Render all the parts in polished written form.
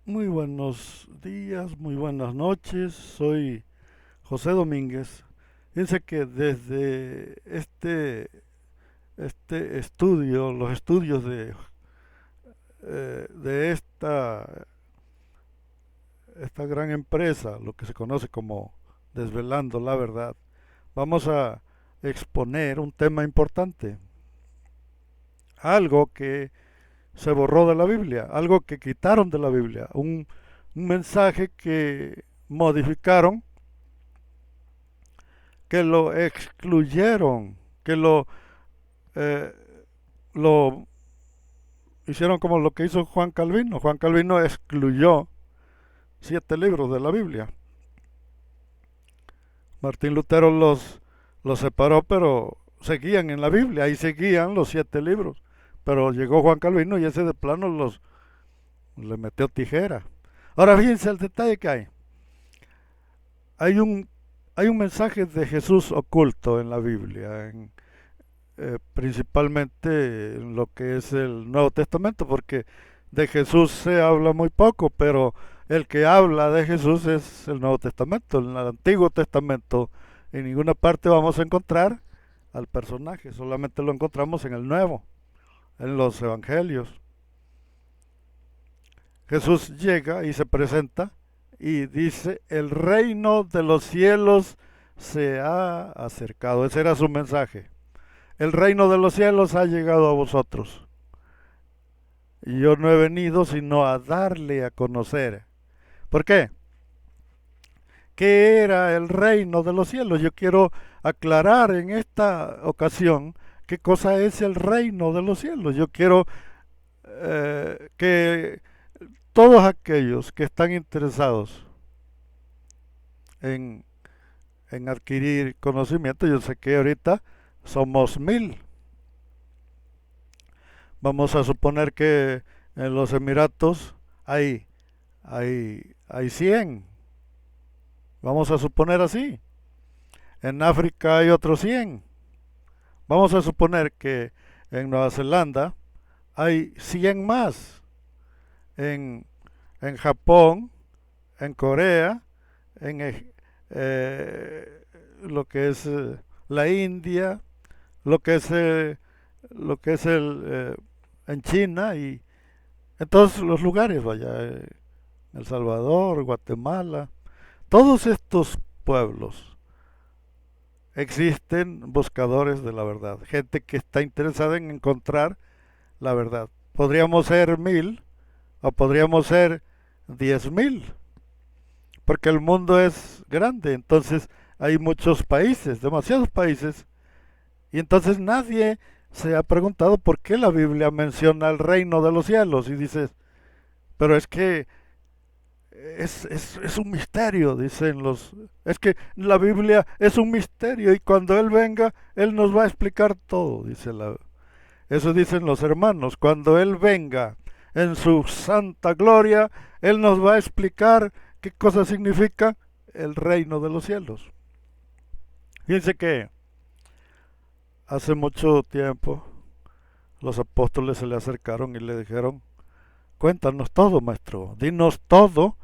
Muy buenos días, muy buenas noches. Soy José Domínguez. Fíjense que desde este estudio, los estudios de esta gran empresa, lo que se conoce como Desvelando la Verdad, vamos a exponer un tema importante, algo que se borró de la Biblia, algo que quitaron de la Biblia, un mensaje que modificaron, que lo excluyeron, que eh, lo hicieron como lo que hizo Juan Calvino. Juan Calvino excluyó 7 libros de la Biblia. Martín Lutero los separó, pero seguían en la Biblia y seguían los 7 libros. Pero llegó Juan Calvino y ese de plano le metió tijera. Ahora fíjense el detalle que hay. Hay un, hay un mensaje de Jesús oculto en la Biblia, principalmente en lo que es el Nuevo Testamento, porque de Jesús se habla muy poco, pero el que habla de Jesús es el Nuevo Testamento. En el Antiguo Testamento en ninguna parte vamos a encontrar al personaje, solamente lo encontramos en el Nuevo, en los Evangelios. Jesús llega y se presenta y dice, el reino de los cielos se ha acercado. Ese era su mensaje. El reino de los cielos ha llegado a vosotros. Y yo no he venido sino a darle a conocer. ¿Por qué? ¿Qué era el reino de los cielos? Yo quiero aclarar en esta ocasión qué cosa es el reino de los cielos. Yo quiero que todos aquellos que están interesados en, en adquirir conocimiento, yo sé que ahorita somos 1000. Vamos a suponer que en los Emiratos hay 100. Vamos a suponer así. En África hay otros 100. Vamos a suponer que en Nueva Zelanda hay 100 más. En, en Japón, en Corea, en lo que es la India, lo que es, en China y en todos los lugares, vaya, El Salvador, Guatemala, todos estos pueblos existen buscadores de la verdad, gente que está interesada en encontrar la verdad. Podríamos ser 1000 o podríamos ser 10,000, porque el mundo es grande, entonces hay muchos países, demasiados países, y entonces nadie se ha preguntado por qué la Biblia menciona el reino de los cielos y dices, pero es que es un misterio, dicen los... Es que la Biblia es un misterio y cuando Él venga, Él nos va a explicar todo, eso dicen los hermanos. Cuando Él venga en su santa gloria, Él nos va a explicar qué cosa significa el reino de los cielos. Fíjense que hace mucho tiempo los apóstoles se le acercaron y le dijeron, cuéntanos todo, maestro, dinos todo.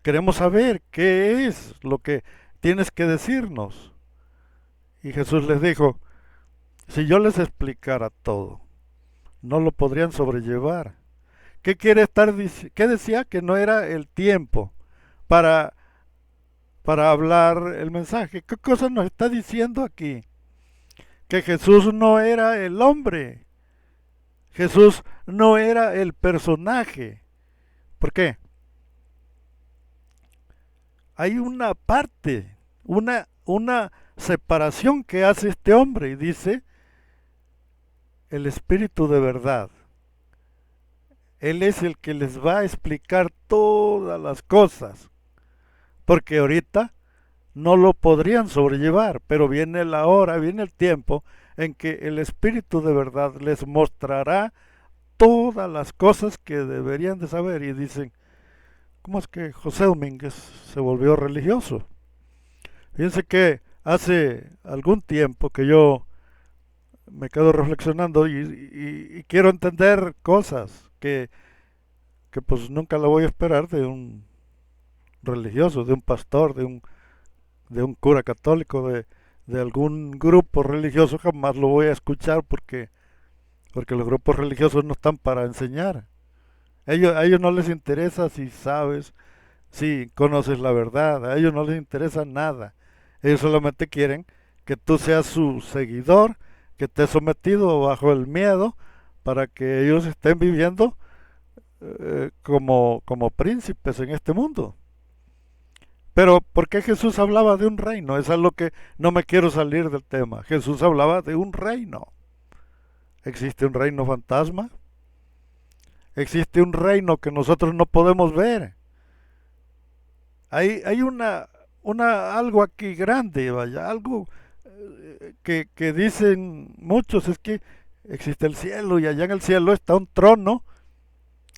Queremos saber qué es lo que tienes que decirnos. Y Jesús les dijo, si yo les explicara todo, no lo podrían sobrellevar. ¿Qué quiere estar qué decía? Que no era el tiempo para, para hablar el mensaje. ¿Qué cosa nos está diciendo aquí? Que Jesús no era el hombre. Jesús no era el personaje. ¿Por qué? Hay una parte, una separación que hace este hombre y dice el espíritu de verdad. Él es el que les va a explicar todas las cosas, porque ahorita no lo podrían sobrellevar, pero viene la hora, viene el tiempo en que el espíritu de verdad les mostrará todas las cosas que deberían de saber y dicen, ¿cómo es que José Domínguez se volvió religioso? Fíjense que hace algún tiempo que yo me quedo reflexionando y quiero entender cosas que que pues nunca la voy a esperar de un religioso, de un pastor, de un cura católico, de algún grupo religioso, jamás lo voy a escuchar porque los grupos religiosos no están para enseñar. A ellos no les interesa si sabes, si conoces la verdad, a ellos no les interesa nada. Ellos solamente quieren que tú seas su seguidor, que estés sometido bajo el miedo para que ellos estén viviendo como príncipes en este mundo. Pero ¿por qué Jesús hablaba de un reino? Eso es lo que no me quiero salir del tema. Jesús hablaba de un reino. ¿Existe un reino fantasma? ¿Existe un reino que nosotros no podemos ver? Hay algo aquí grande, vaya, algo que dicen muchos, es que existe el cielo y allá en el cielo está un trono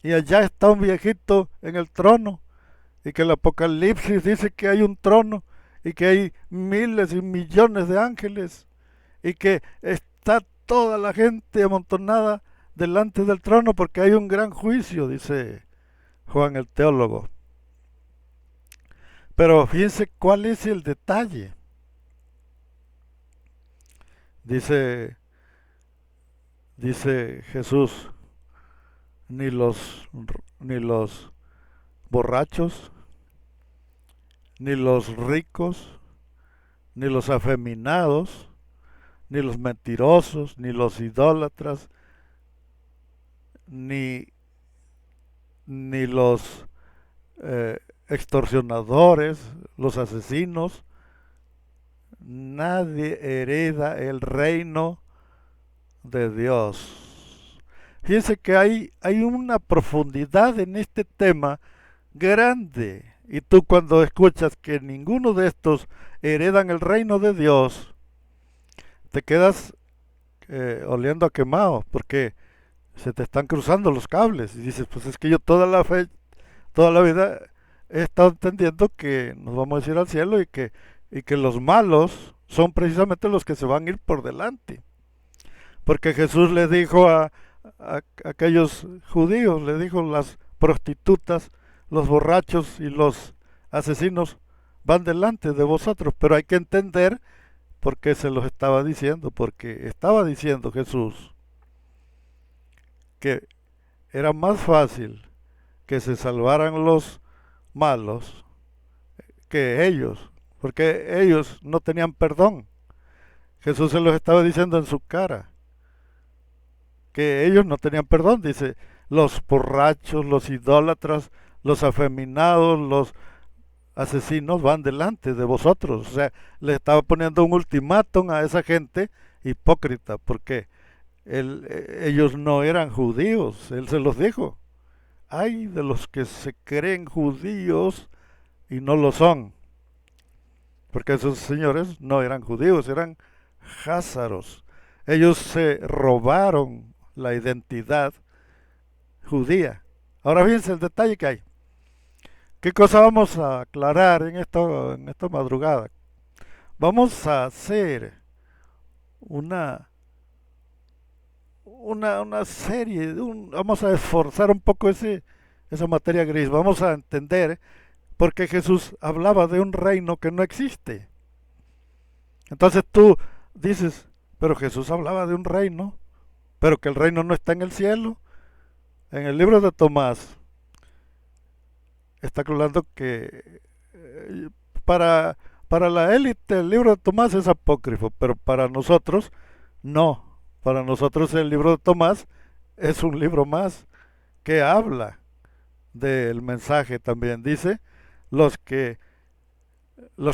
y allá está un viejito en el trono y que el Apocalipsis dice que hay un trono y que hay miles y millones de ángeles y que está toda la gente amontonada delante del trono porque hay un gran juicio, dice Juan el teólogo. Pero fíjense cuál es el detalle. Dice, dice Jesús, ni ni los borrachos, ni los ricos, ni los afeminados, ni los mentirosos, ni los idólatras, ni los extorsionadores, los asesinos, nadie hereda el reino de Dios. Fíjense que hay una profundidad en este tema grande. Y tú cuando escuchas que ninguno de estos heredan el reino de Dios, te quedas oliendo a quemado, porque se te están cruzando los cables. Y dices, pues es que yo toda la vida he estado entendiendo que nos vamos a ir al cielo y que los malos son precisamente los que se van a ir por delante. Porque Jesús le dijo a aquellos judíos, le dijo, las prostitutas, los borrachos y los asesinos van delante de vosotros, pero hay que entender por qué se los estaba diciendo, porque estaba diciendo Jesús que era más fácil que se salvaran los malos que ellos, porque ellos no tenían perdón. Jesús se los estaba diciendo en su cara, que ellos no tenían perdón. Dice, los borrachos, los idólatras, los afeminados, los asesinos van delante de vosotros. O sea, le estaba poniendo un ultimátum a esa gente hipócrita, porque ellos no eran judíos. Él se los dijo. Hay de los que se creen judíos y no lo son, porque esos señores no eran judíos, eran házaros. Ellos se robaron la identidad judía. Ahora fíjense el detalle que hay. ¿Qué cosa vamos a aclarar en esta madrugada? Vamos a hacer una serie, vamos a esforzar un poco esa materia gris. Vamos a entender por qué Jesús hablaba de un reino que no existe. Entonces tú dices, pero Jesús hablaba de un reino, pero que el reino no está en el cielo. En el libro de Tomás está hablando que para la élite el libro de Tomás es apócrifo, pero para nosotros no. Para nosotros el libro de Tomás es un libro más que habla del mensaje también. Dice, los que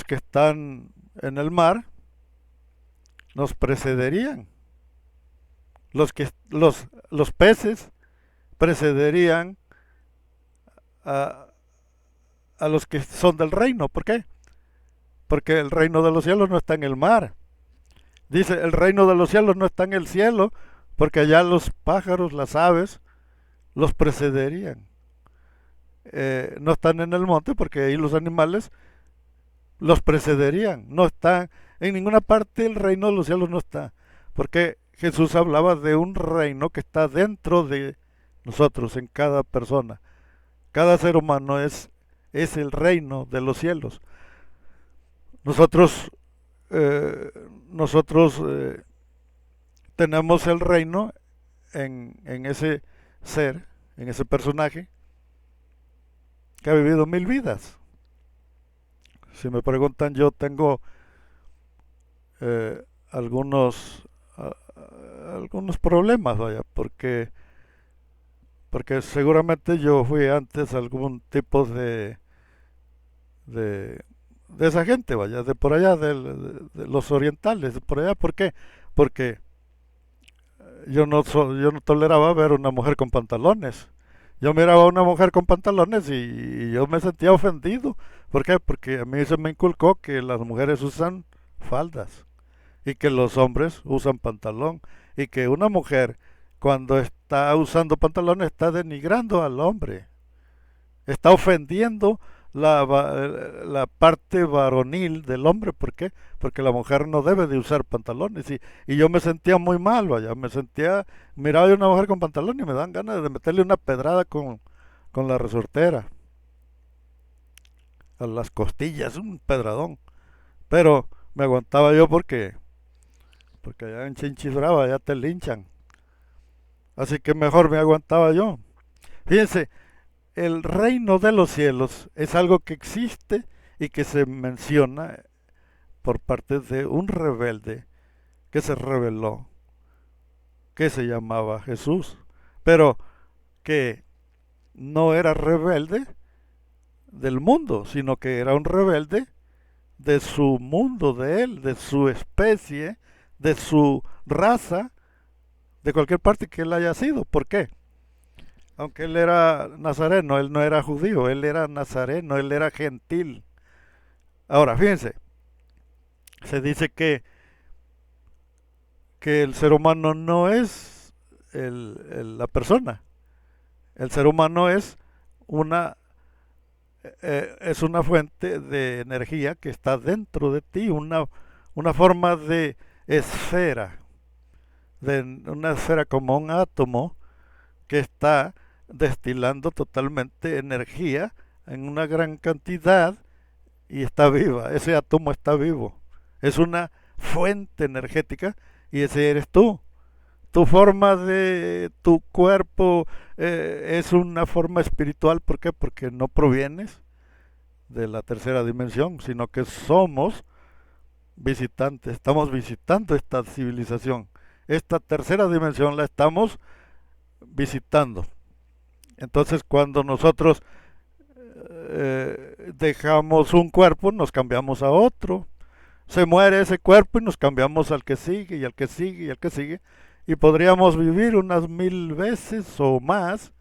están en el mar nos precederían. Los peces precederían a los que son del reino. ¿Por qué? Porque el reino de los cielos no está en el mar. Dice, el reino de los cielos no está en el cielo, porque allá los pájaros, las aves, los precederían. No están en el monte, porque ahí los animales los precederían. No están en ninguna parte, el reino de los cielos no está. Porque Jesús hablaba de un reino que está dentro de nosotros, en cada persona. Cada ser humano es el reino de los cielos. Nosotros, eh, nosotros tenemos el reino en ese ser, en ese personaje que ha vivido 1000 vidas. Si me preguntan, yo tengo eh, algunos algunos problemas, vaya, porque seguramente yo fui antes algún tipo de, de esa gente, vaya, de por allá, de los orientales, de por allá. ¿Por qué? Porque yo no toleraba ver una mujer con pantalones. Yo miraba a una mujer con pantalones y yo me sentía ofendido. ¿Por qué? Porque a mí se me inculcó que las mujeres usan faldas y que los hombres usan pantalón y que una mujer cuando está usando pantalón está denigrando al hombre, está ofendiendo la parte varonil del hombre. ¿Por qué? Porque la mujer no debe de usar pantalones y yo me sentía muy mal, vaya, me sentía, miraba a una mujer con pantalón y me dan ganas de meterle una pedrada con la resortera a las costillas, un pedradón, pero me aguantaba yo porque allá en Chinchis Brava ya te linchan. Así que mejor me aguantaba yo. Fíjense, el reino de los cielos es algo que existe y que se menciona por parte de un rebelde que se rebeló, que se llamaba Jesús, pero que no era rebelde del mundo, sino que era un rebelde de su mundo, de él, de su especie, de su raza, de cualquier parte que él haya sido. ¿Por qué? Aunque él era nazareno, él no era judío, él era nazareno, él era gentil. Ahora, fíjense, se dice que el ser humano no es la persona, el ser humano es una fuente de energía que está dentro de ti, una forma de esfera, de una esfera como un átomo que está destilando totalmente energía en una gran cantidad y está viva. Ese átomo está vivo. Es una fuente energética y ese eres tú. Tu forma de tu cuerpo es una forma espiritual. ¿Por qué? Porque no provienes de la tercera dimensión, sino que somos visitantes. Estamos visitando esta civilización. Esta tercera dimensión la estamos visitando. Entonces, cuando nosotros dejamos un cuerpo, nos cambiamos a otro. Se muere ese cuerpo y nos cambiamos al que sigue y al que sigue y al que sigue. Y podríamos vivir unas 1000 veces o más,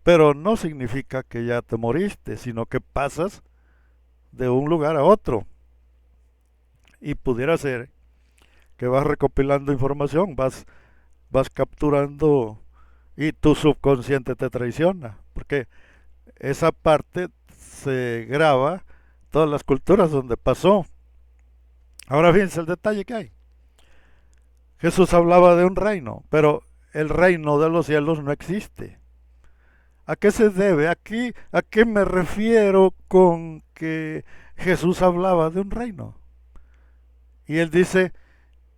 pero no significa que ya te moriste, sino que pasas de un lugar a otro. Y pudiera ser que vas recopilando información, vas capturando y tu subconsciente te traiciona, porque esa parte se graba todas las culturas donde pasó. Ahora fíjense el detalle que hay. Jesús hablaba de un reino, pero el reino de los cielos no existe. ¿A qué se debe? ¿A qué me refiero con que Jesús hablaba de un reino? Y él dice,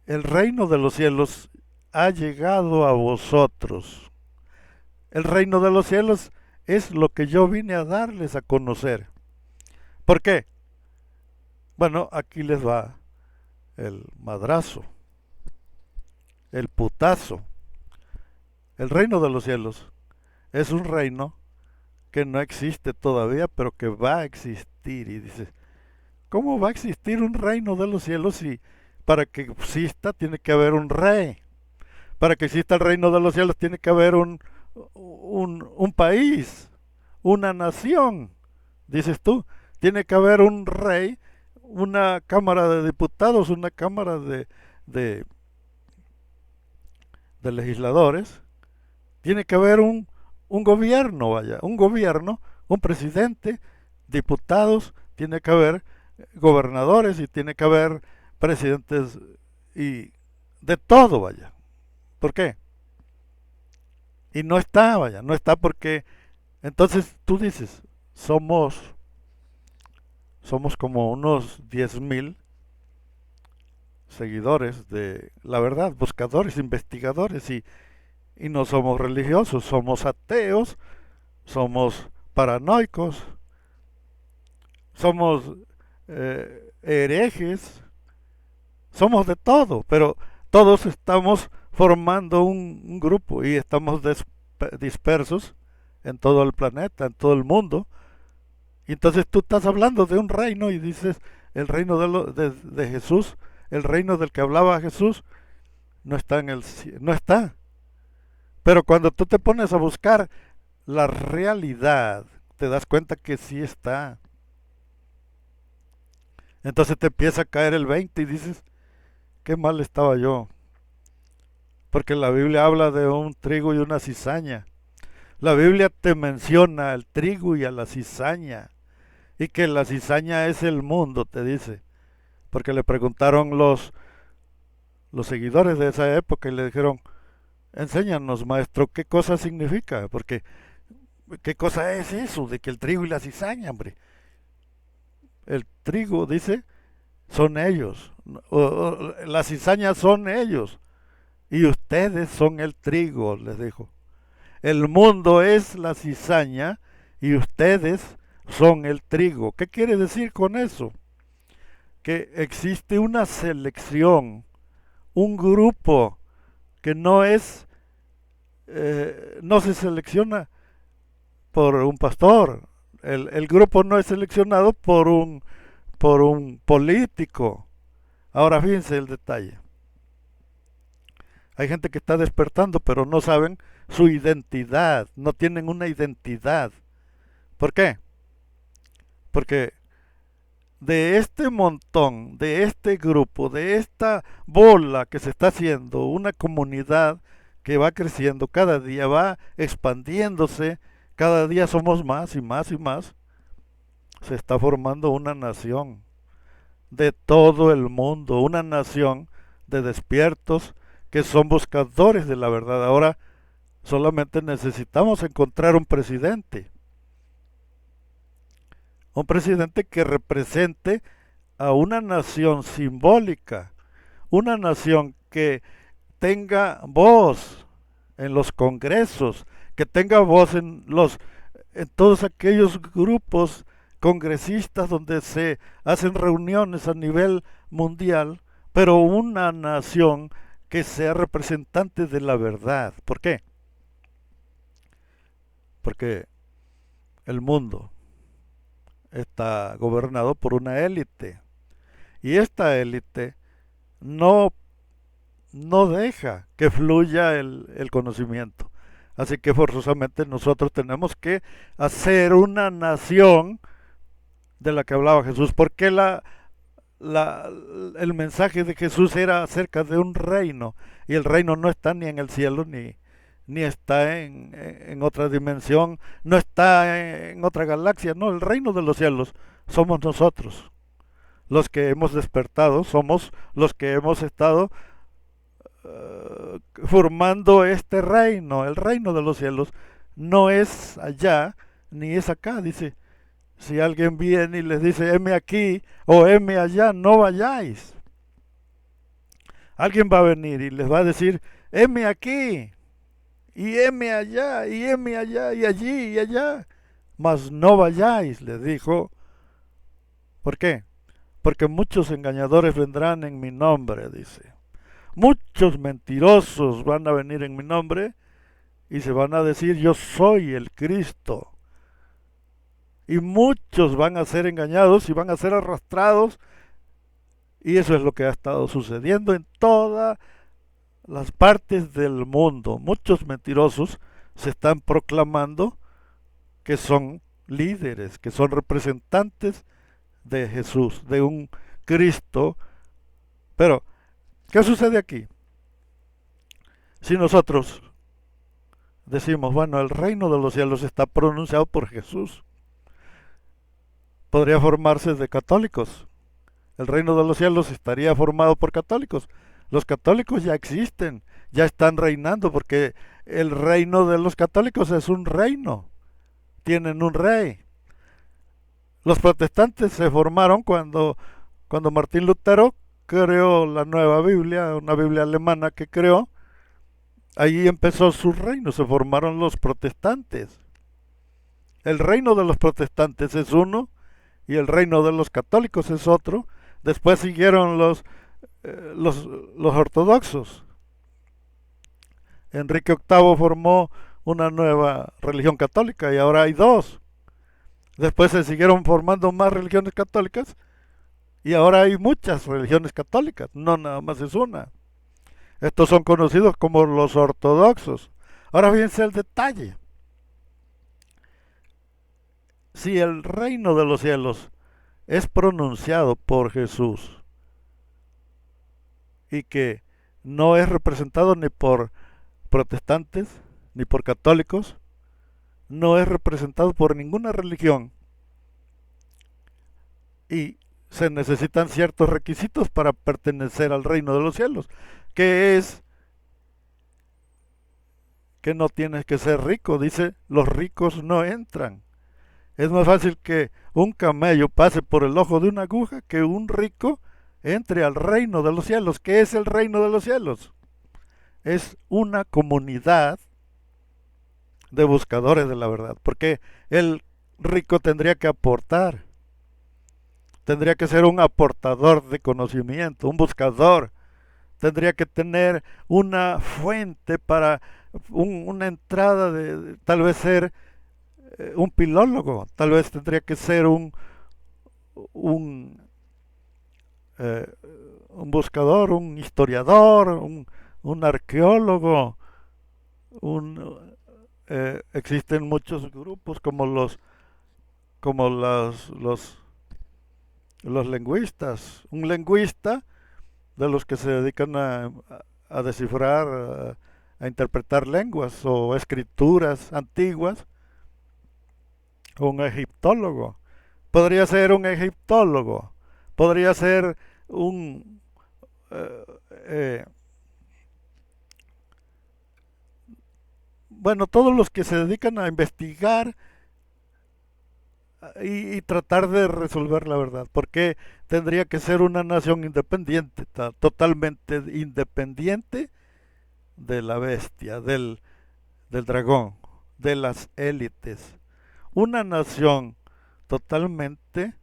el reino de los cielos ha llegado a vosotros. El reino de los cielos es lo que yo vine a darles a conocer. ¿Por qué? Bueno, aquí les va el madrazo, el putazo. El reino de los cielos es un reino que no existe todavía, pero que va a existir. Y dices, ¿cómo va a existir un reino de los cielos si para que exista tiene que haber un rey? Para que exista el reino de los cielos tiene que haber un país, una nación, dices tú. Tiene que haber un rey, una cámara de diputados, una cámara de, de legisladores. Tiene que haber un gobierno, vaya, un gobierno, un presidente, diputados, tiene que haber gobernadores y tiene que haber presidentes y de todo, vaya. ¿Por qué? Y no está, vaya, no está porque Entonces tú dices, somos, somos como unos 10,000 seguidores de la verdad, buscadores, investigadores, y no somos religiosos, somos ateos, somos paranoicos, somos herejes, somos de todo, pero todos estamos formando un grupo y estamos dispersos en todo el planeta, en todo el mundo. Y entonces tú estás hablando de un reino y dices, el reino de Jesús, el reino del que hablaba Jesús, no está en el no está. Pero cuando tú te pones a buscar la realidad, te das cuenta que sí está. Entonces te empieza a caer el 20 y dices, qué mal estaba yo. Porque la Biblia habla de un trigo y una cizaña. La Biblia te menciona al trigo y a la cizaña. Y que la cizaña es el mundo, te dice. Porque le preguntaron los seguidores de esa época y le dijeron, enséñanos, maestro, qué cosa significa. Porque, ¿qué cosa es eso de que el trigo y la cizaña, hombre? El trigo, dice, son ellos. Las cizañas son ellos. Y ustedes son el trigo, les dijo. El mundo es la cizaña y ustedes son el trigo. ¿Qué quiere decir con eso? Que existe una selección, un grupo que no se selecciona por un pastor. El grupo no es seleccionado por un político. Ahora fíjense el detalle. Hay gente que está despertando, pero no saben su identidad, no tienen una identidad. ¿Por qué? Porque de este montón, de este grupo, de esta bola que se está haciendo, una comunidad que va creciendo cada día, va expandiéndose, cada día somos más y más y más, se está formando una nación de todo el mundo, una nación de despiertos que son buscadores de la verdad. Ahora solamente necesitamos encontrar un presidente que represente a una nación simbólica, una nación que tenga voz en los congresos, que tenga voz en todos aquellos grupos congresistas donde se hacen reuniones a nivel mundial, pero una nación que sea representante de la verdad. ¿Por qué? Porque el mundo está gobernado por una élite y esta élite no, no deja que fluya el conocimiento. Así que forzosamente nosotros tenemos que hacer una nación de la que hablaba Jesús, porque el mensaje de Jesús era acerca de un reino, y el reino no está ni en el cielo ni está en otra dimensión, no está en otra galaxia, no, el reino de los cielos somos nosotros, los que hemos despertado, somos los que hemos estado formando este reino, el reino de los cielos, no es allá ni es acá, dice. Si alguien viene y les dice, heme aquí o heme allá, no vayáis. Alguien va a venir y les va a decir, heme aquí, y heme allá, y heme allá, y allí, y allá. Mas no vayáis, les dijo. ¿Por qué? Porque muchos engañadores vendrán en mi nombre, dice. Muchos mentirosos van a venir en mi nombre y se van a decir, yo soy el Cristo. Y muchos van a ser engañados y van a ser arrastrados. Y eso es lo que ha estado sucediendo en todas las partes del mundo. Muchos mentirosos se están proclamando que son líderes, que son representantes de Jesús, de un Cristo. Pero, ¿qué sucede aquí? Si nosotros decimos, bueno, el reino de los cielos está pronunciado por Jesús, podría formarse de católicos. El reino de los cielos estaría formado por católicos. Los católicos ya existen, ya están reinando, porque el reino de los católicos es un reino. tienen un rey. Los protestantes se formaron cuando Martín Lutero creó la nueva Biblia, una Biblia alemana que creó. Ahí empezó su reino, se formaron los protestantes. El reino de los protestantes es uno y el reino de los católicos es otro. Después siguieron los ortodoxos. Enrique VIII formó una nueva religión católica y ahora hay dos. Después se siguieron formando más religiones católicas y ahora hay muchas religiones católicas, no nada más es una. Estos son conocidos como los ortodoxos. Ahora fíjense el detalle. Si el reino de los cielos es pronunciado por Jesús y que no es representado ni por protestantes ni por católicos, no es representado por ninguna religión y se necesitan ciertos requisitos para pertenecer al reino de los cielos, que es que no tienes que ser rico. Dice, los ricos no entran. Es más fácil que un camello pase por el ojo de una aguja que un rico entre al reino de los cielos. ¿Qué es el reino de los cielos? Es una comunidad de buscadores de la verdad, porque el rico tendría que aportar, tendría que ser un aportador de conocimiento, un buscador, tendría que tener una fuente para una entrada de tal vez ser un filólogo, tal vez tendría que ser un, eh, un buscador, un historiador, un arqueólogo, existen muchos grupos como los lingüistas. Un lingüista de los que se dedican a descifrar, a interpretar lenguas o escrituras antiguas. Un egiptólogo. Podría ser un egiptólogo. Podría ser un... bueno, todos los que se dedican a investigar y tratar de resolver la verdad. Porque tendría que ser una nación independiente, totalmente independiente de la bestia, del dragón, de las élites. Una nación totalmente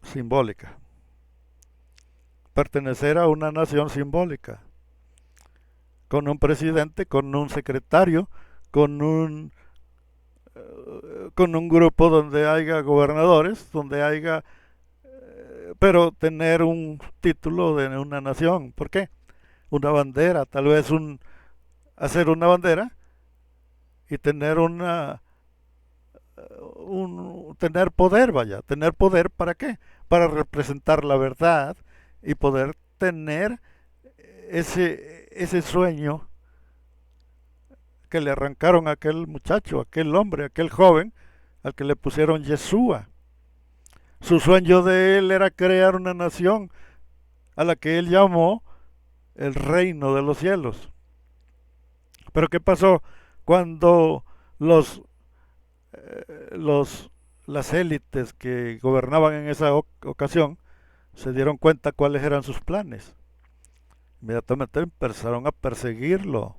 simbólica. Pertenecer a una nación simbólica. Con un presidente, con un secretario, con un grupo donde haya gobernadores, donde haya, pero tener un título de una nación. ¿Por qué? Una bandera, tal vez hacer una bandera y tener tener poder, vaya, tener poder ¿para qué? Para representar la verdad y poder tener ese sueño que le arrancaron a aquel muchacho, a aquel hombre, a aquel joven, al que le pusieron Yeshua. Su sueño de él era crear una nación a la que él llamó el reino de los cielos. Pero ¿qué pasó cuando las élites que gobernaban en esa ocasión se dieron cuenta cuáles eran sus planes? Inmediatamente empezaron a perseguirlo.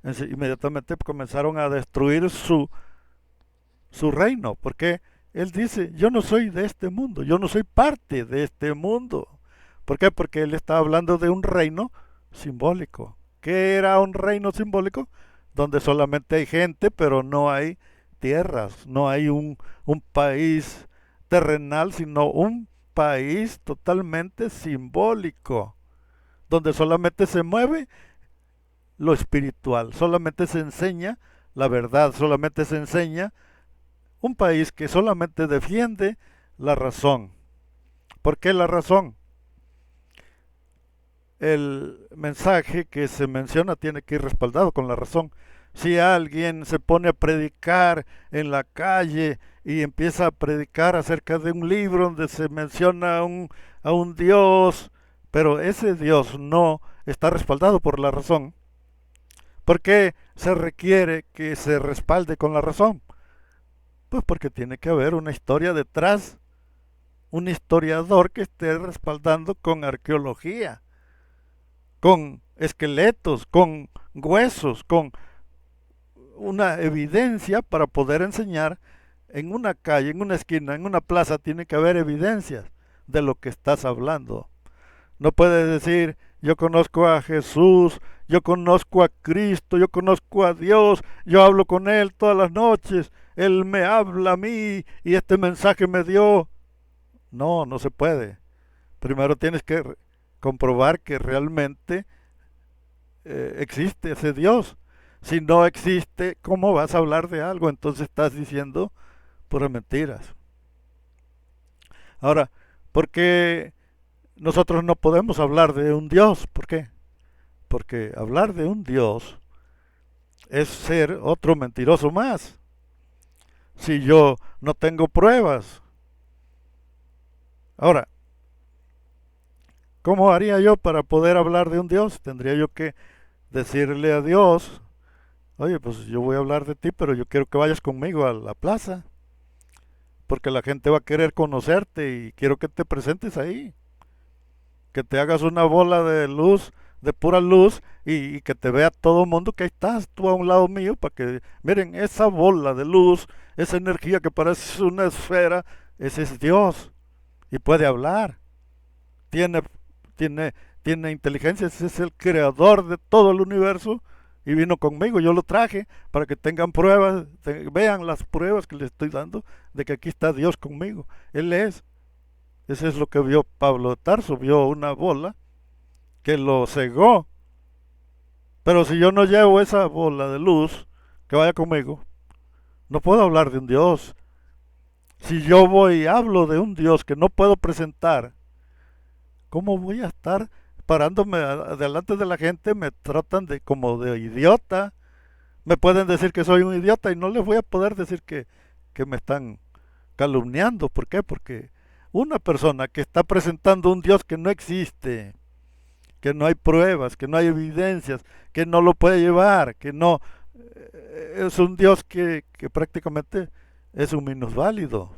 Inmediatamente comenzaron a destruir su reino, porque él dice, yo no soy de este mundo, yo no soy parte de este mundo. ¿Por qué? Porque él está hablando de un reino simbólico. ¿Qué era un reino simbólico? Donde solamente hay gente, pero no hay tierras, no hay un país terrenal, sino un país totalmente simbólico, donde solamente se mueve lo espiritual, solamente se enseña la verdad, solamente se enseña un país que solamente defiende la razón. ¿Por qué la razón? El mensaje que se menciona tiene que ir respaldado con la razón. Si alguien se pone a predicar en la calle y empieza a predicar acerca de un libro donde se menciona a un Dios, pero ese Dios no está respaldado por la razón, ¿Por qué se requiere que se respalde con la razón? Pues porque tiene que haber una historia detrás, un historiador que esté respaldando con arqueología, con esqueletos, con huesos, con una evidencia para poder enseñar en una calle, en una esquina, en una plaza, tiene que haber evidencias de lo que estás hablando. No puedes decir, yo conozco a Jesús, yo conozco a Cristo, yo conozco a Dios, yo hablo con Él todas las noches, Él me habla a mí y este mensaje me dio. No, no se puede. Primero tienes que comprobar que realmente existe ese Dios. Si no existe, ¿cómo vas a hablar de algo? Entonces estás diciendo puras mentiras. Ahora, ¿por qué nosotros no podemos hablar de un Dios? ¿Por qué? Porque hablar de un Dios es ser otro mentiroso más. Si yo no tengo pruebas. Ahora, ¿cómo haría yo para poder hablar de un Dios? Tendría yo que decirle a Dios, oye, pues yo voy a hablar de ti, pero yo quiero que vayas conmigo a la plaza, porque la gente va a querer conocerte y quiero que te presentes ahí, que te hagas una bola de luz, de pura luz, y que te vea todo el mundo que ahí estás tú a un lado mío, para que miren esa bola de luz, esa energía que parece una esfera, ese es Dios y puede hablar, tiene, tiene, tiene inteligencia, ese es el creador de todo el universo y vino conmigo, yo lo traje para que tengan pruebas, vean las pruebas que les estoy dando de que aquí está Dios conmigo, Él es. Eso es lo que vio Pablo de Tarso, vio una bola que lo cegó. Pero si yo no llevo esa bola de luz que vaya conmigo, no puedo hablar de un Dios. Si yo voy y hablo de un Dios que no puedo presentar, ¿cómo voy a estar parándome delante de la gente? Me tratan de como de idiota. Me pueden decir que soy un idiota y no les voy a poder decir que me están calumniando. ¿Por qué? Porque una persona que está presentando un Dios que no existe, que no hay pruebas, que no hay evidencias, que no lo puede llevar, que no es un Dios que prácticamente es un minusválido,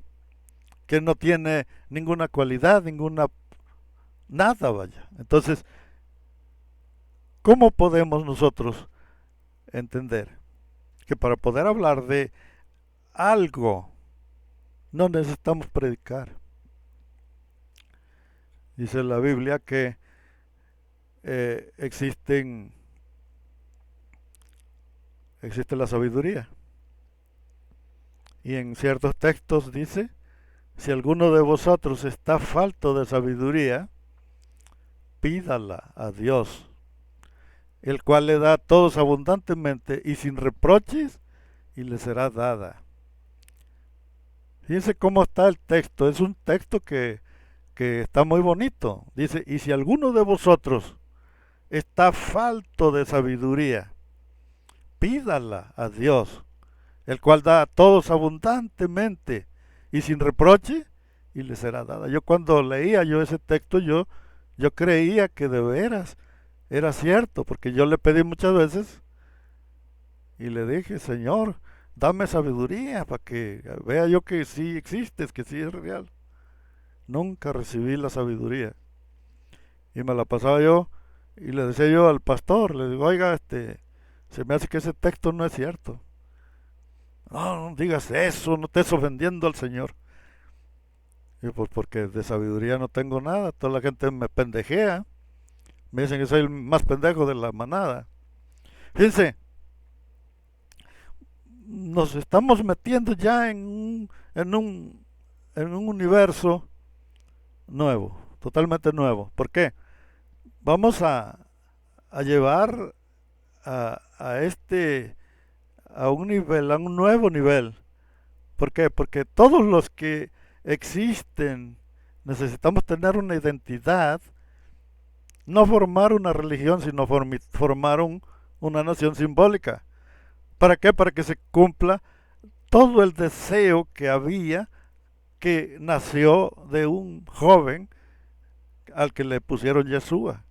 que no tiene ninguna cualidad, ninguna nada, vaya. Entonces, ¿cómo podemos nosotros entender que para poder hablar de algo no necesitamos predicar? Dice la Biblia que existe la sabiduría. Y en ciertos textos dice, si alguno de vosotros está falto de sabiduría, pídala a Dios, el cual le da a todos abundantemente y sin reproches, y le será dada. Fíjense cómo está el texto, es un texto que está muy bonito. Dice, y si alguno de vosotros está falto de sabiduría, pídala a Dios, el cual da a todos abundantemente y sin reproche, y le será dada. Yo cuando leía yo ese texto, yo creía que de veras era cierto, porque yo le pedí muchas veces y le dije, Señor, dame sabiduría para que vea yo que sí existes, que sí es real. Nunca recibí la sabiduría. Y me la pasaba yo y le decía yo al pastor, le digo, oiga, se me hace que ese texto no es cierto. No, no digas eso, no estés ofendiendo al Señor. Y pues porque de sabiduría no tengo nada, toda la gente me pendejea, me dicen que soy el más pendejo de la manada. Fíjense, nos estamos metiendo ya en un universo nuevo, totalmente nuevo. ¿Por qué? Vamos a llevar a a un nivel, a un nuevo nivel. ¿Por qué? Porque todos los que existen necesitamos tener una identidad, no formar una religión, sino formar una nación simbólica. ¿Para qué? Para que se cumpla todo el deseo que había, que nació de un joven al que le pusieron Yeshua.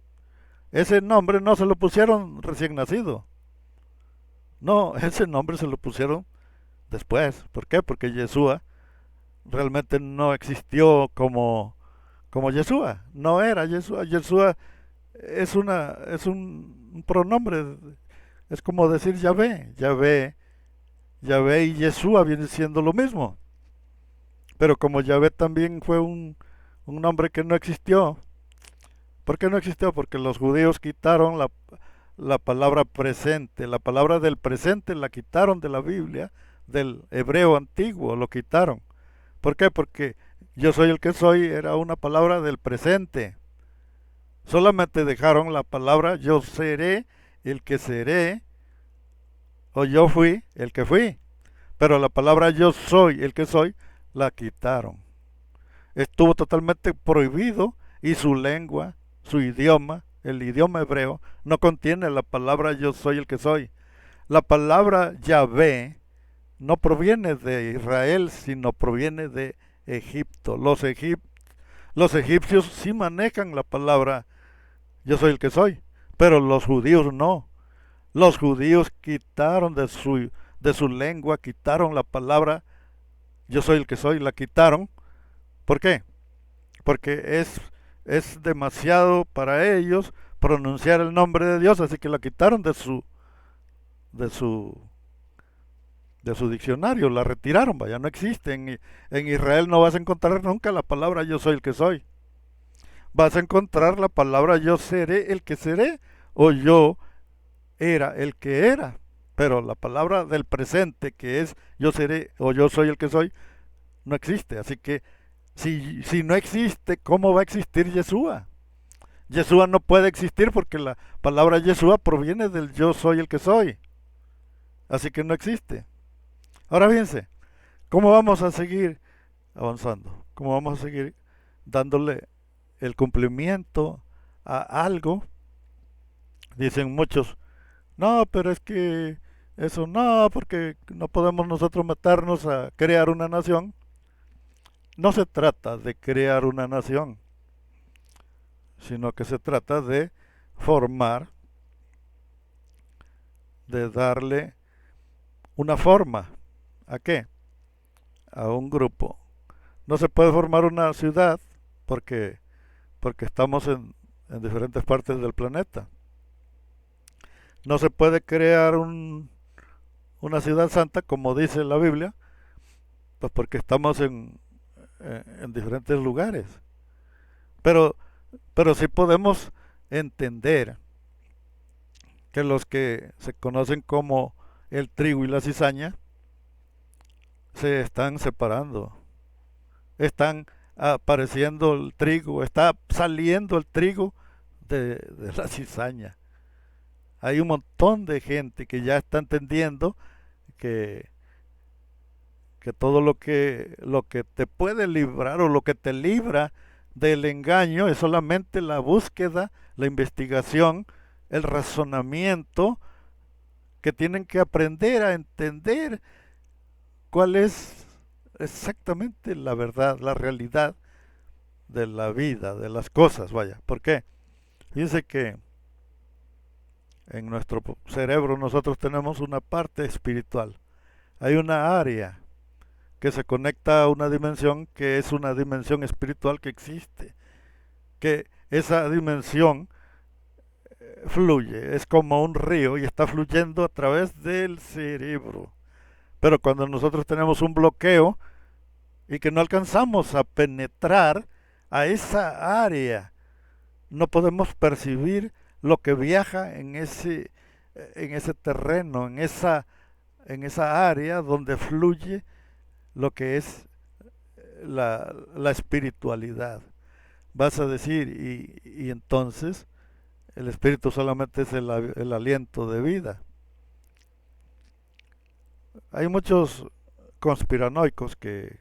Ese nombre no se lo pusieron recién nacido. No, ese nombre se lo pusieron después. ¿Por qué? Porque Yeshua realmente no existió como Yeshua. No era Yeshua. Yeshua es un pronombre. Es como decir Yahvé. Yahvé y Yeshua vienen siendo lo mismo. Pero como Yahvé también fue un nombre que no existió. ¿Por qué no existió? Porque los judíos quitaron la palabra presente. La palabra del presente la quitaron de la Biblia, del hebreo antiguo, lo quitaron. ¿Por qué? Porque yo soy el que soy era una palabra del presente. Solamente dejaron la palabra yo seré el que seré o yo fui el que fui. Pero la palabra yo soy el que soy la quitaron. Estuvo totalmente prohibido y su lengua, su idioma, el idioma hebreo, no contiene la palabra yo soy el que soy. La palabra Yahvé no proviene de Israel, sino proviene de Egipto. Los egipcios sí manejan la palabra yo soy el que soy, pero los judíos no. Los judíos quitaron de su lengua, quitaron la palabra yo soy el que soy, la quitaron. ¿Por qué? Porque es demasiado para ellos pronunciar el nombre de Dios, así que la quitaron de su, de su diccionario, la retiraron, vaya, no existe. En Israel no vas a encontrar nunca la palabra yo soy el que soy. Vas a encontrar la palabra yo seré el que seré o yo era el que era. Pero la palabra del presente que es yo seré o yo soy el que soy no existe. Así que si no existe, ¿cómo va a existir Yeshua? Yeshua no puede existir porque la palabra Yeshua proviene del yo soy el que soy. Así que no existe. Ahora fíjense, ¿cómo vamos a seguir avanzando? ¿Cómo vamos a seguir dándole el cumplimiento a algo? Dicen muchos, no, pero es que eso no, porque no podemos nosotros meternos a crear una nación. No se trata de crear una nación, sino que se trata de formar, de darle una forma. ¿A qué? A un grupo. No se puede formar una ciudad porque estamos en diferentes partes del planeta. No se puede crear una ciudad santa, como dice la Biblia, pues porque estamos en diferentes lugares. Pero, pero sí podemos entender que los que se conocen como el trigo y la cizaña se están separando. Están apareciendo el trigo, está saliendo el trigo de la cizaña. Hay un montón de gente que ya está entendiendo que, que todo lo que te puede librar o lo que te libra del engaño es solamente la búsqueda, la investigación, el razonamiento, que tienen que aprender a entender cuál es exactamente la verdad, la realidad de la vida, de las cosas, vaya. ¿Por qué? Fíjense que en nuestro cerebro nosotros tenemos una parte espiritual. Hay una área que se conecta a una dimensión que es una dimensión espiritual que existe. Que esa dimensión fluye, es como un río y está fluyendo a través del cerebro. Pero cuando nosotros tenemos un bloqueo y que no alcanzamos a penetrar a esa área, no podemos percibir lo que viaja en ese terreno, en esa área donde fluye lo que es la espiritualidad. Vas a decir, y entonces el espíritu solamente es el aliento de vida. Hay muchos conspiranoicos que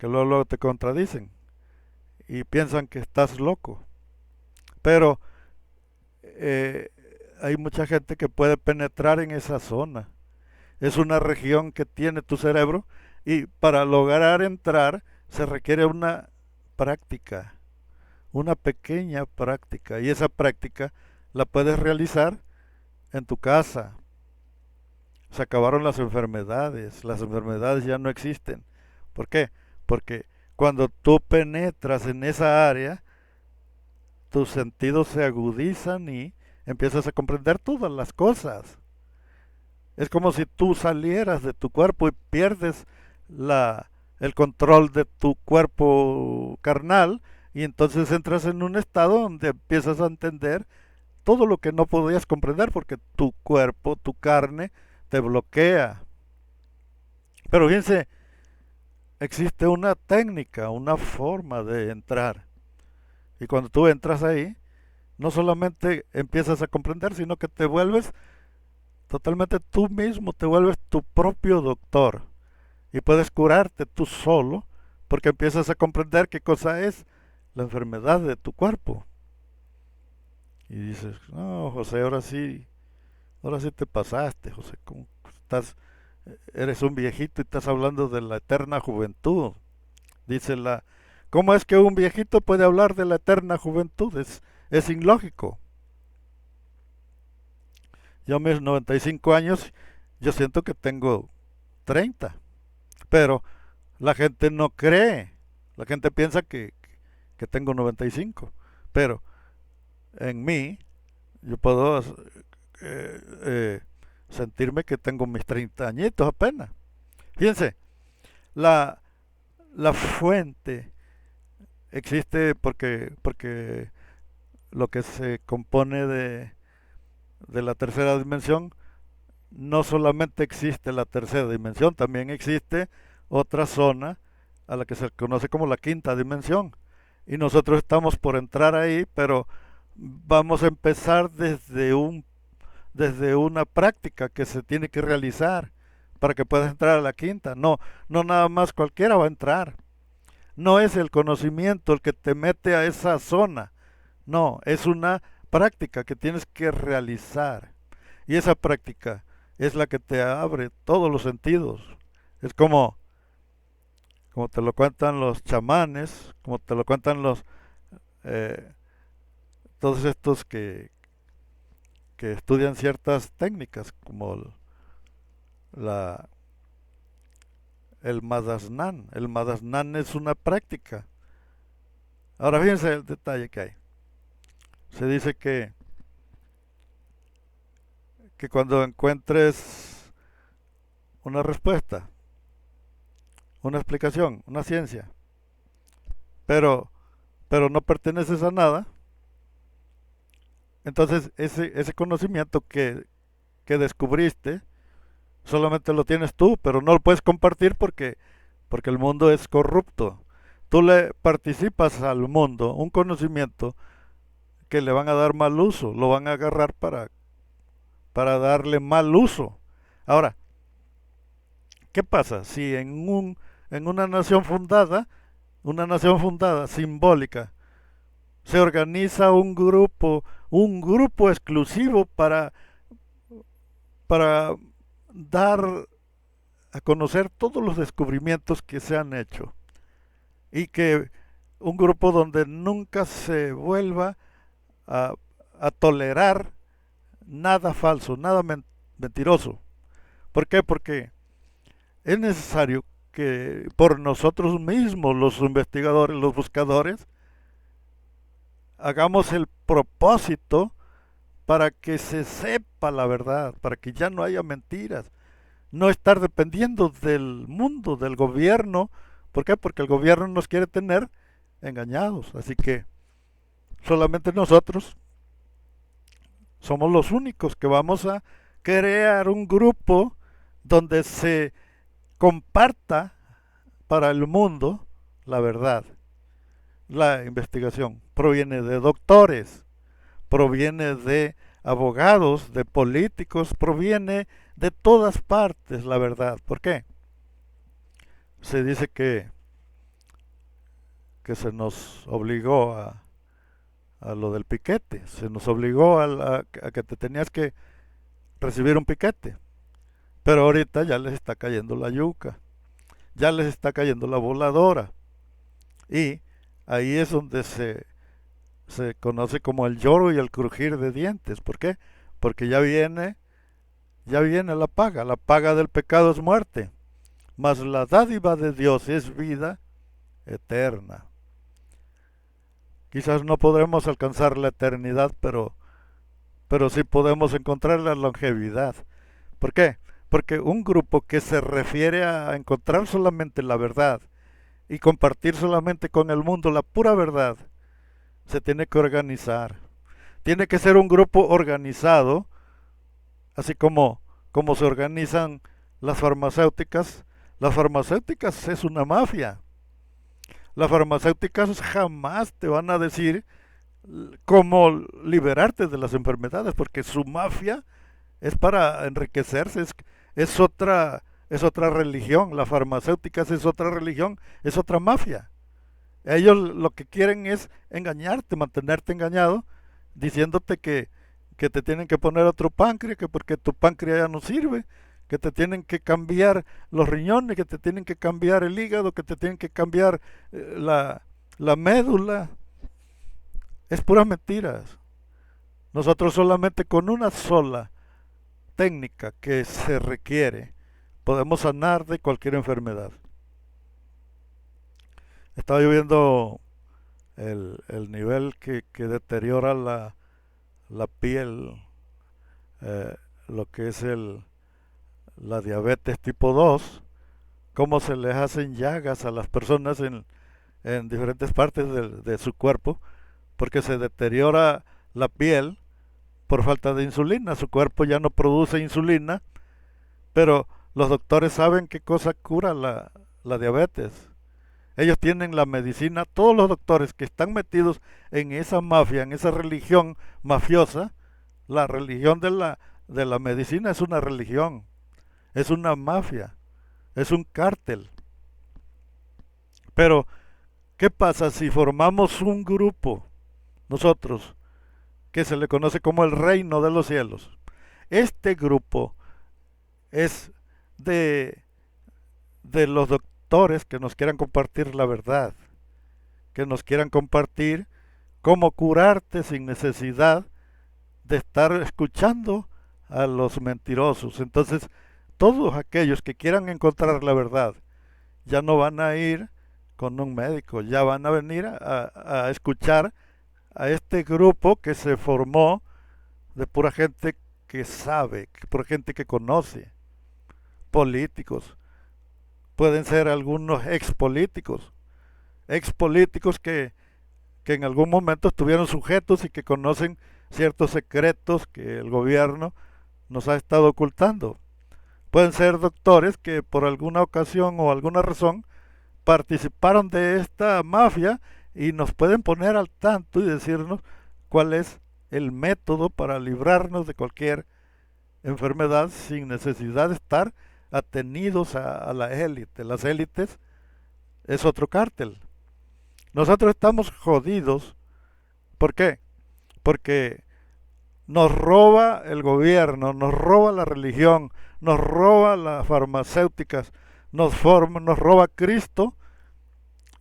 luego te contradicen y piensan que estás loco. Pero hay mucha gente que puede penetrar en esa zona. Es una región que tiene tu cerebro y para lograr entrar se requiere una práctica, una pequeña práctica. Y esa práctica la puedes realizar en tu casa. Se acabaron las enfermedades ya no existen. ¿Por qué? Porque cuando tú penetras en esa área, tus sentidos se agudizan y empiezas a comprender todas las cosas. Es como si tú salieras de tu cuerpo y pierdes el control de tu cuerpo carnal y entonces entras en un estado donde empiezas a entender todo lo que no podías comprender porque tu cuerpo, tu carne, te bloquea. Pero fíjense, existe una técnica, una forma de entrar. Y cuando tú entras ahí, no solamente empiezas a comprender, sino que te vuelves totalmente tú mismo, te vuelves tu propio doctor. Y puedes curarte tú solo porque empiezas a comprender qué cosa es la enfermedad de tu cuerpo. Y dices, no, José, ahora sí te pasaste, José. ¿Cómo estás? Eres un viejito y estás hablando de la eterna juventud. Dice ¿cómo es que un viejito puede hablar de la eterna juventud? Es ilógico. Yo a mis 95 años, yo siento que tengo 30, pero la gente no cree. La gente piensa que tengo 95, pero en mí yo puedo sentirme que tengo mis 30 añitos apenas. Fíjense, la, la fuente existe porque lo que se compone de la tercera dimensión, no solamente existe la tercera dimensión, también existe otra zona a la que se conoce como la quinta dimensión. Y nosotros estamos por entrar ahí, pero vamos a empezar desde una práctica que se tiene que realizar para que puedas entrar a la quinta. No, no nada más cualquiera va a entrar. No es el conocimiento el que te mete a esa zona. No, es una práctica que tienes que realizar. Y esa práctica es la que te abre todos los sentidos. Es como te lo cuentan los chamanes, como te lo cuentan eh, todos estos que estudian ciertas técnicas, como la, el Madasnan. El Madasnan es una práctica. Ahora fíjense el detalle que hay. Se dice que cuando encuentres una respuesta, una explicación, una ciencia, pero, pero no perteneces a nada, entonces ese conocimiento que descubriste solamente lo tienes tú, pero no lo puedes compartir porque el mundo es corrupto. Tú le participas al mundo un conocimiento que le van a dar mal uso, lo van a agarrar para darle mal uso. Ahora, ¿qué pasa si en una nación fundada, simbólica, se organiza un grupo exclusivo para dar a conocer todos los descubrimientos que se han hecho y que un grupo donde nunca se vuelva a, a tolerar nada falso, nada mentiroso? ¿Por qué? Porque es necesario que por nosotros mismos, los investigadores, los buscadores, hagamos el propósito para que se sepa la verdad, para que ya no haya mentiras. No estar dependiendo del mundo, del gobierno. ¿Por qué? Porque el gobierno nos quiere tener engañados. Así que solamente nosotros somos los únicos que vamos a crear un grupo donde se comparta para el mundo la verdad. La investigación proviene de doctores, proviene de abogados, de políticos, proviene de todas partes la verdad. ¿Por qué? Se dice que se nos obligó a lo del piquete, se nos obligó a que te tenías que recibir un piquete, pero ahorita ya les está cayendo la yuca, ya les está cayendo la voladora, y ahí es donde se conoce como el lloro y el crujir de dientes. ¿Por qué? Porque ya viene ya viene la paga del pecado es muerte, mas la dádiva de Dios es vida eterna. Quizás no podremos alcanzar la eternidad, pero sí podemos encontrar la longevidad. ¿Por qué? Porque un grupo que se refiere a encontrar solamente la verdad y compartir solamente con el mundo la pura verdad, se tiene que organizar. Tiene que ser un grupo organizado, así como se organizan las farmacéuticas. Las farmacéuticas es una mafia. Las farmacéuticas jamás te van a decir cómo liberarte de las enfermedades, porque su mafia es para enriquecerse, es otra religión. Las farmacéuticas es otra religión, es otra mafia. Ellos lo que quieren es engañarte, mantenerte engañado, diciéndote que te tienen que poner otro páncreas, que porque tu páncreas ya no sirve, que te tienen que cambiar los riñones, que te tienen que cambiar el hígado, que te tienen que cambiar la médula. Es puras mentiras. Nosotros solamente con una sola técnica que se requiere podemos sanar de cualquier enfermedad. Estaba yo viendo el nivel que deteriora la piel, eh, lo que es la diabetes tipo 2, cómo se les hacen llagas a las personas en diferentes partes de su cuerpo, porque se deteriora la piel por falta de insulina. Su cuerpo ya no produce insulina, pero los doctores saben qué cosa cura la diabetes. Ellos tienen la medicina, todos los doctores que están metidos en esa mafia, en esa religión mafiosa. La religión de la medicina es una religión, es una mafia, es un cártel. Pero, ¿qué pasa si formamos un grupo, nosotros, que se le conoce como el reino de los cielos? Este grupo es de los doctores que nos quieran compartir la verdad, que nos quieran compartir cómo curarte sin necesidad de estar escuchando a los mentirosos. Entonces, todos aquellos que quieran encontrar la verdad ya no van a ir con un médico, ya van a venir a escuchar a este grupo que se formó de pura gente que sabe, pura gente que conoce, políticos, pueden ser algunos expolíticos que en algún momento estuvieron sujetos y que conocen ciertos secretos que el gobierno nos ha estado ocultando. Pueden ser doctores que por alguna ocasión o alguna razón participaron de esta mafia y nos pueden poner al tanto y decirnos cuál es el método para librarnos de cualquier enfermedad sin necesidad de estar atenidos a la élite. Las élites es otro cártel. Nosotros estamos jodidos. ¿Por qué? Porque nos roba el gobierno, nos roba la religión, nos roba las farmacéuticas, nos roba Cristo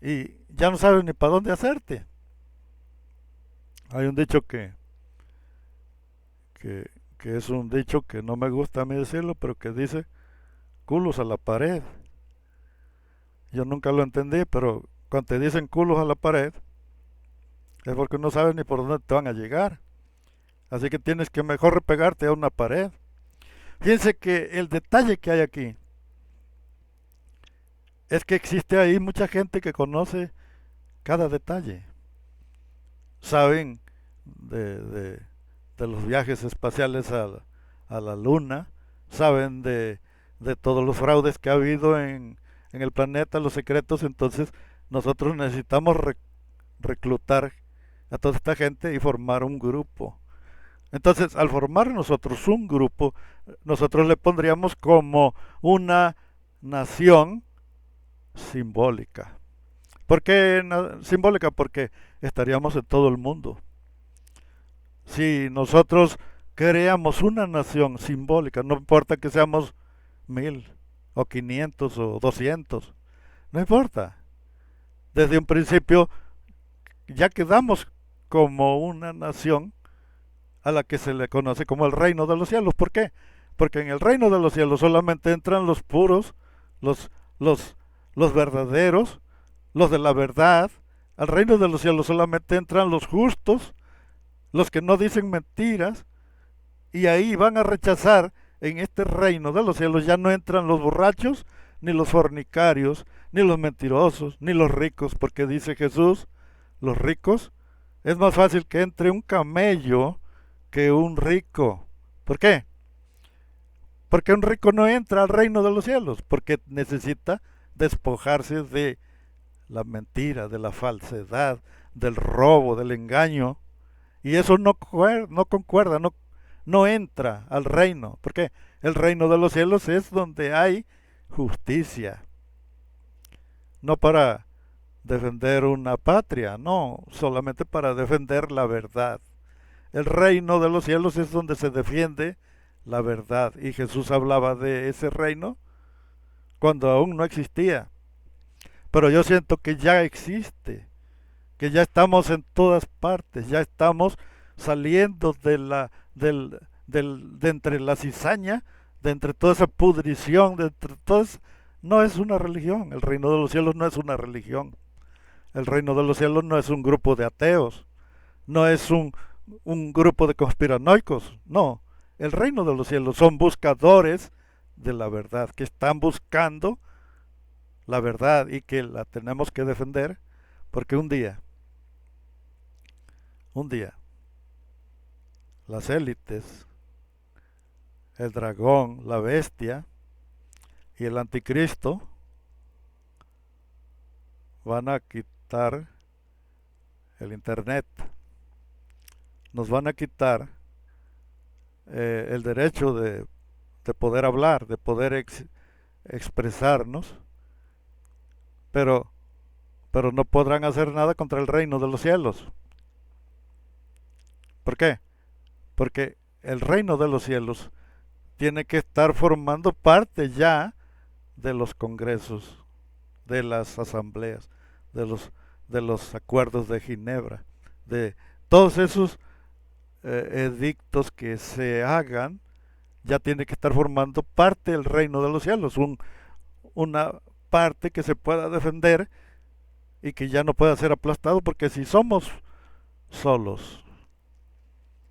y ya no sabes ni para dónde hacerte. Hay un dicho que es un dicho que no me gusta a mí decirlo, pero que dice culos a la pared. Yo nunca lo entendí, pero cuando te dicen culos a la pared es porque no sabes ni por dónde te van a llegar. Así que tienes que mejor repegarte a una pared. Fíjense que el detalle que hay aquí es que existe ahí mucha gente que conoce cada detalle. Saben de los viajes espaciales a la luna, saben de todos los fraudes que ha habido en el planeta, los secretos. Entonces nosotros necesitamos reclutar a toda esta gente y formar un grupo. Entonces, al formar nosotros un grupo, nosotros le pondríamos como una nación simbólica. ¿Por qué simbólica? Porque estaríamos en todo el mundo. Si nosotros creamos una nación simbólica, no importa que seamos 1000 o 500 o 200, no importa. Desde un principio ya quedamos como una nación a la que se le conoce como el reino de los cielos. ¿Por qué? Porque en el reino de los cielos solamente entran los puros, los, los, los verdaderos, los de la verdad. Al reino de los cielos solamente entran los justos, los que no dicen mentiras, y ahí van a rechazar, en este reino de los cielos ya no entran los borrachos, ni los fornicarios, ni los mentirosos, ni los ricos, porque dice Jesús, los ricos, es más fácil que entre un camello que un rico. ¿Por qué? Porque un rico no entra al reino de los cielos, porque necesita despojarse de la mentira, de la falsedad, del robo, del engaño, y eso no concuerda, no entra al reino. ¿Por qué? El reino de los cielos es donde hay justicia, no para defender una patria, no, solamente para defender la verdad. El reino de los cielos es donde se defiende la verdad, y Jesús hablaba de ese reino cuando aún no existía. Pero yo siento que ya existe, que ya estamos en todas partes, ya estamos saliendo de entre la cizaña, de entre toda esa pudrición, de entre todo eso. No es una religión, el reino de los cielos no es una religión. El reino de los cielos no es un grupo de ateos, no es un grupo de conspiranoicos, no. El reino de los cielos son buscadores de la verdad, que están buscando la verdad y que la tenemos que defender, porque un día, las élites, el dragón, la bestia y el anticristo van a quitar el internet, nos van a quitar el derecho de poder hablar, de poder expresarnos, pero, pero no podrán hacer nada contra el reino de los cielos. ¿Por qué? Porque el reino de los cielos tiene que estar formando parte ya de los congresos, de las asambleas, de los acuerdos de Ginebra, de todos esos edictos que se hagan, ya tiene que estar formando parte del reino de los cielos, una parte que se pueda defender y que ya no pueda ser aplastado, porque si somos solos,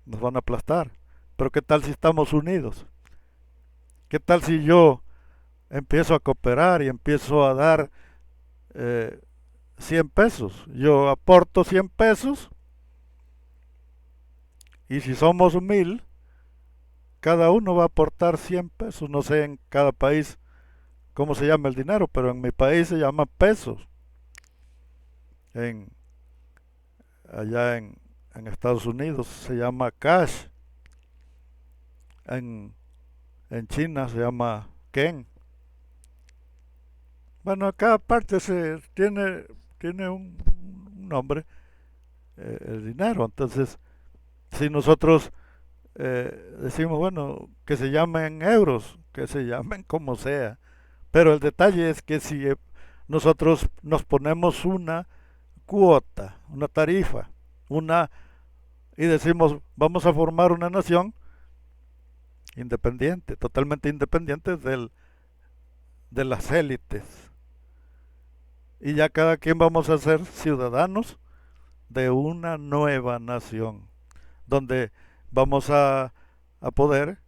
nos van a aplastar. Pero ¿qué tal si estamos unidos? ¿Qué tal si yo empiezo a cooperar y empiezo a dar 100 pesos? Yo aporto 100 pesos y si somos 1000, cada uno va a aportar 100 pesos. No sé en cada país cómo se llama el dinero, pero en mi país se llama pesos. En, allá en Estados Unidos se llama cash. En, en China se llama ken. Bueno, cada parte tiene un nombre, el dinero. Entonces, si nosotros decimos, bueno, que se llamen euros, que se llamen como sea, pero el detalle es que si nosotros nos ponemos una cuota, una tarifa, y decimos, vamos a formar una nación independiente, totalmente independiente de las élites. Y ya cada quien vamos a ser ciudadanos de una nueva nación, donde vamos a poder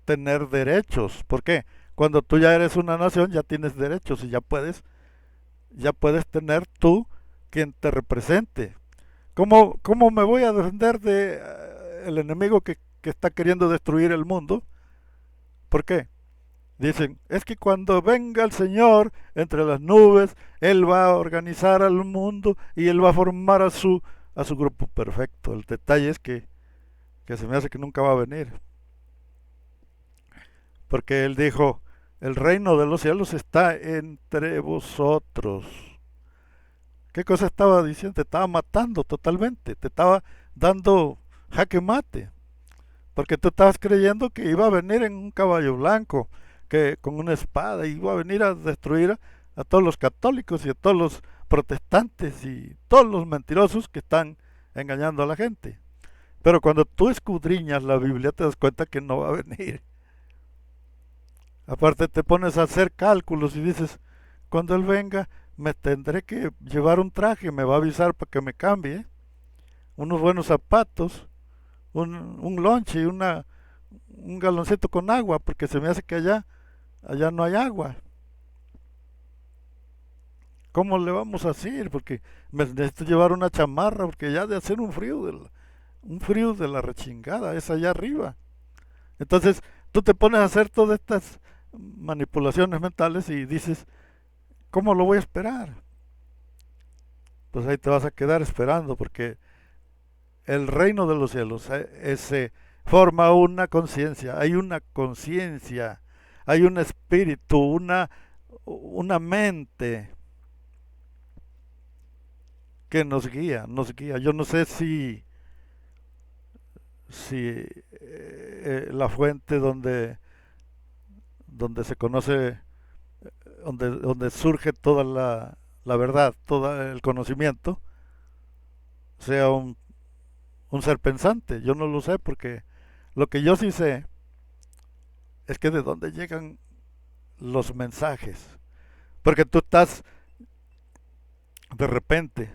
tener derechos. ¿Por qué? Cuando tú ya eres una nación, ya tienes derechos y ya puedes tener tú quien te represente. ¿Cómo me voy a defender de el enemigo que está queriendo destruir el mundo? ¿Por qué? Dicen, es que cuando venga el Señor entre las nubes, Él va a organizar al mundo y Él va a formar a su grupo perfecto. El detalle es que se me hace que nunca va a venir. Porque Él dijo, el reino de los cielos está entre vosotros. ¿Qué cosa estaba diciendo? Te estaba matando totalmente, te estaba dando jaque mate. Porque tú estabas creyendo que iba a venir en un caballo blanco, que con una espada iba a venir a destruir a todos los católicos y a todos los protestantes y todos los mentirosos que están engañando a la gente. Pero cuando tú escudriñas la Biblia te das cuenta que no va a venir. Aparte te pones a hacer cálculos y dices, cuando Él venga me tendré que llevar un traje, me va a avisar para que me cambie, unos buenos zapatos, un lonche y un galoncito con agua, porque se me hace que allá no hay agua. ¿Cómo le vamos a hacer? Porque me necesito llevar una chamarra, porque ya de hacer un frío de la rechingada, es allá arriba. Entonces, tú te pones a hacer todas estas manipulaciones mentales y dices, ¿cómo lo voy a esperar? Pues ahí te vas a quedar esperando, porque el reino de los cielos se forma una conciencia, hay un espíritu, una mente que nos guía. Yo no sé si la fuente donde se conoce, donde surge toda la verdad, todo el conocimiento, sea un ser pensante. Yo no lo sé porque lo que yo sí sé es que de dónde llegan los mensajes. Porque tú estás de repente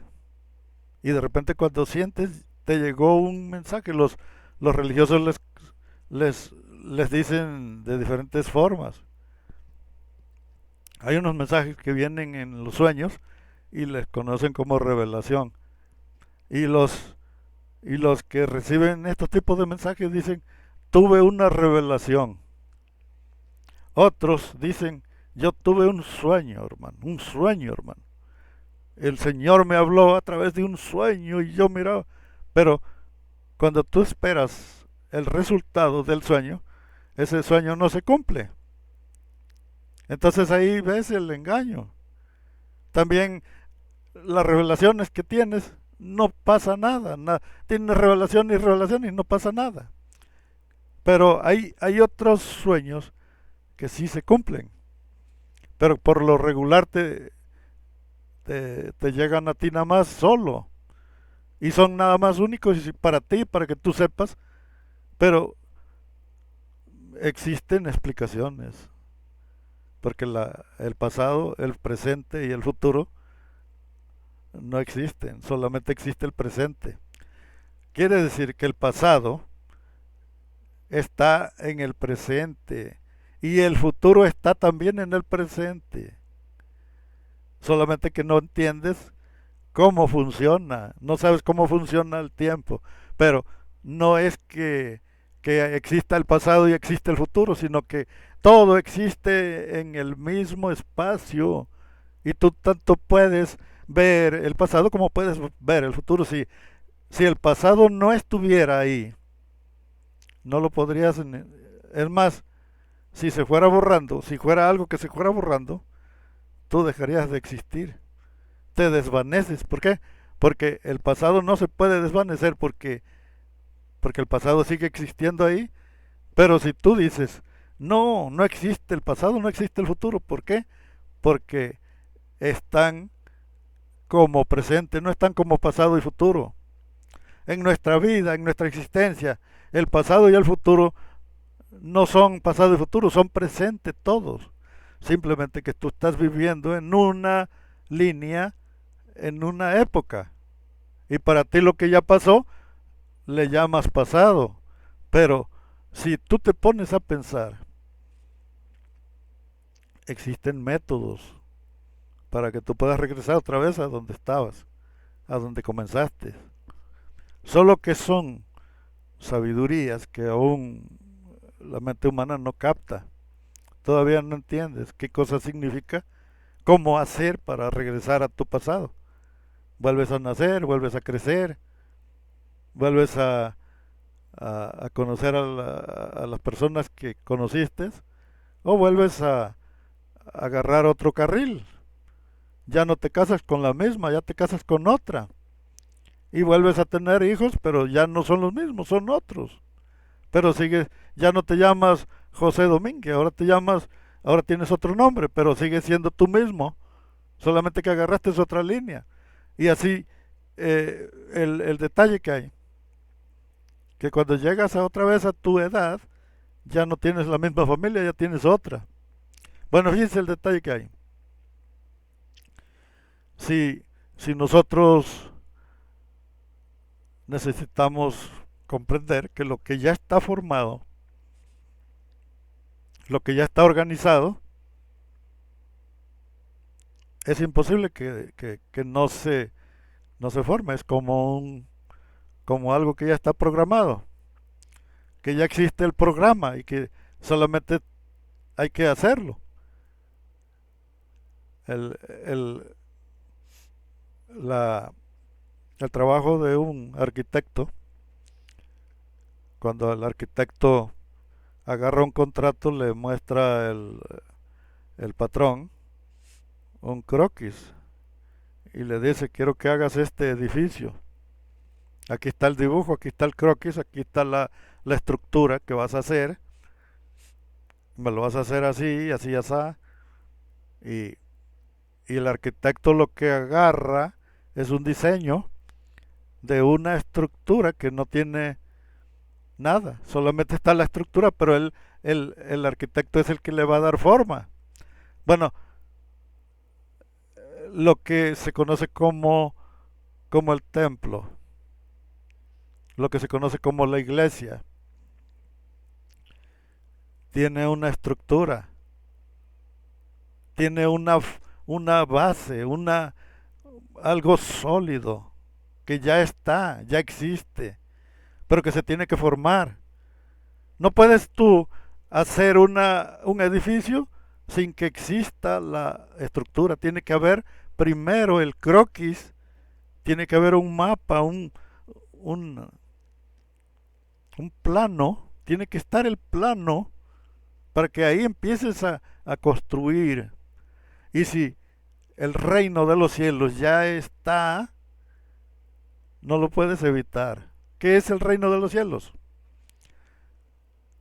y de repente cuando sientes te llegó un mensaje. Los religiosos les dicen de diferentes formas. Hay unos mensajes que vienen en los sueños y les conocen como revelación. Y los que reciben estos tipos de mensajes dicen, tuve una revelación. Otros dicen, yo tuve un sueño, hermano, un sueño, hermano. El Señor me habló a través de un sueño y yo miraba. Pero cuando tú esperas el resultado del sueño, ese sueño no se cumple. Entonces ahí ves el engaño. También las revelaciones que tienes, no pasa nada. Tienes revelación y no pasa nada. Pero hay otros sueños que sí se cumplen. Pero por lo regular te llegan a ti nada más solo. Y son nada más únicos para ti, para que tú sepas. Pero existen explicaciones. Porque el pasado, el presente y el futuro no existen, solamente existe el presente. Quiere decir que el pasado está en el presente y el futuro está también en el presente. Solamente que no entiendes cómo funciona, no sabes cómo funciona el tiempo, pero no es que exista el pasado y existe el futuro, sino que todo existe en el mismo espacio y tú tanto puedes ver el pasado como puedes ver el futuro. Si el pasado no estuviera ahí, no lo podrías... Es más, si se fuera borrando, si fuera algo que se fuera borrando, tú dejarías de existir. Te desvaneces. ¿Por qué? Porque el pasado no se puede desvanecer porque el pasado sigue existiendo ahí. Pero si tú dices, no, no existe el pasado, no existe el futuro, ¿por qué? Porque están como presente, no están como pasado y futuro. En nuestra vida, en nuestra existencia, el pasado y el futuro no son pasado y futuro, son presente todos. Simplemente que tú estás viviendo en una línea, en una época. Y para ti lo que ya pasó, le llamas pasado. Pero si tú te pones a pensar, existen métodos para que tú puedas regresar otra vez a donde estabas, a donde comenzaste. Solo que son sabidurías que aún la mente humana no capta. Todavía no entiendes qué cosa significa, cómo hacer para regresar a tu pasado. Vuelves a nacer, vuelves a crecer, vuelves a conocer a las personas que conociste o vuelves a agarrar otro carril. Ya no te casas con la misma, ya te casas con otra. Y vuelves a tener hijos, pero ya no son los mismos, son otros. Pero sigues, ya no te llamas José Domínguez, ahora tienes otro nombre, pero sigues siendo tú mismo, solamente que agarraste otra línea. Y así el detalle que hay que cuando llegas a otra vez a tu edad, ya no tienes la misma familia, ya tienes otra. Bueno, fíjense el detalle que hay. Si, si nosotros necesitamos comprender que lo que ya está formado, lo que ya está organizado, es imposible que no se forme. Es como algo que ya está programado, que ya existe el programa y que solamente hay que hacerlo. El, el, la, el trabajo de un arquitecto, cuando el arquitecto agarra un contrato, le muestra el patrón un croquis y le dice: quiero que hagas este edificio. Aquí está el dibujo, aquí está el croquis, aquí está la estructura que vas a hacer. Me lo vas a hacer así, así, así. Y, y el arquitecto lo que agarra es un diseño de una estructura que no tiene nada, solamente está la estructura, pero el arquitecto es el que le va a dar forma. Bueno, lo que se conoce como el templo, lo que se conoce como la iglesia, tiene una estructura, tiene una base, algo sólido, que ya está, ya existe, pero que se tiene que formar. No puedes tú hacer un edificio sin que exista la estructura. Tiene que haber primero el croquis, tiene que haber un mapa, un, un plano, tiene que estar el plano para que ahí empieces a construir. Y si el reino de los cielos ya está, no lo puedes evitar. ¿Qué es el reino de los cielos?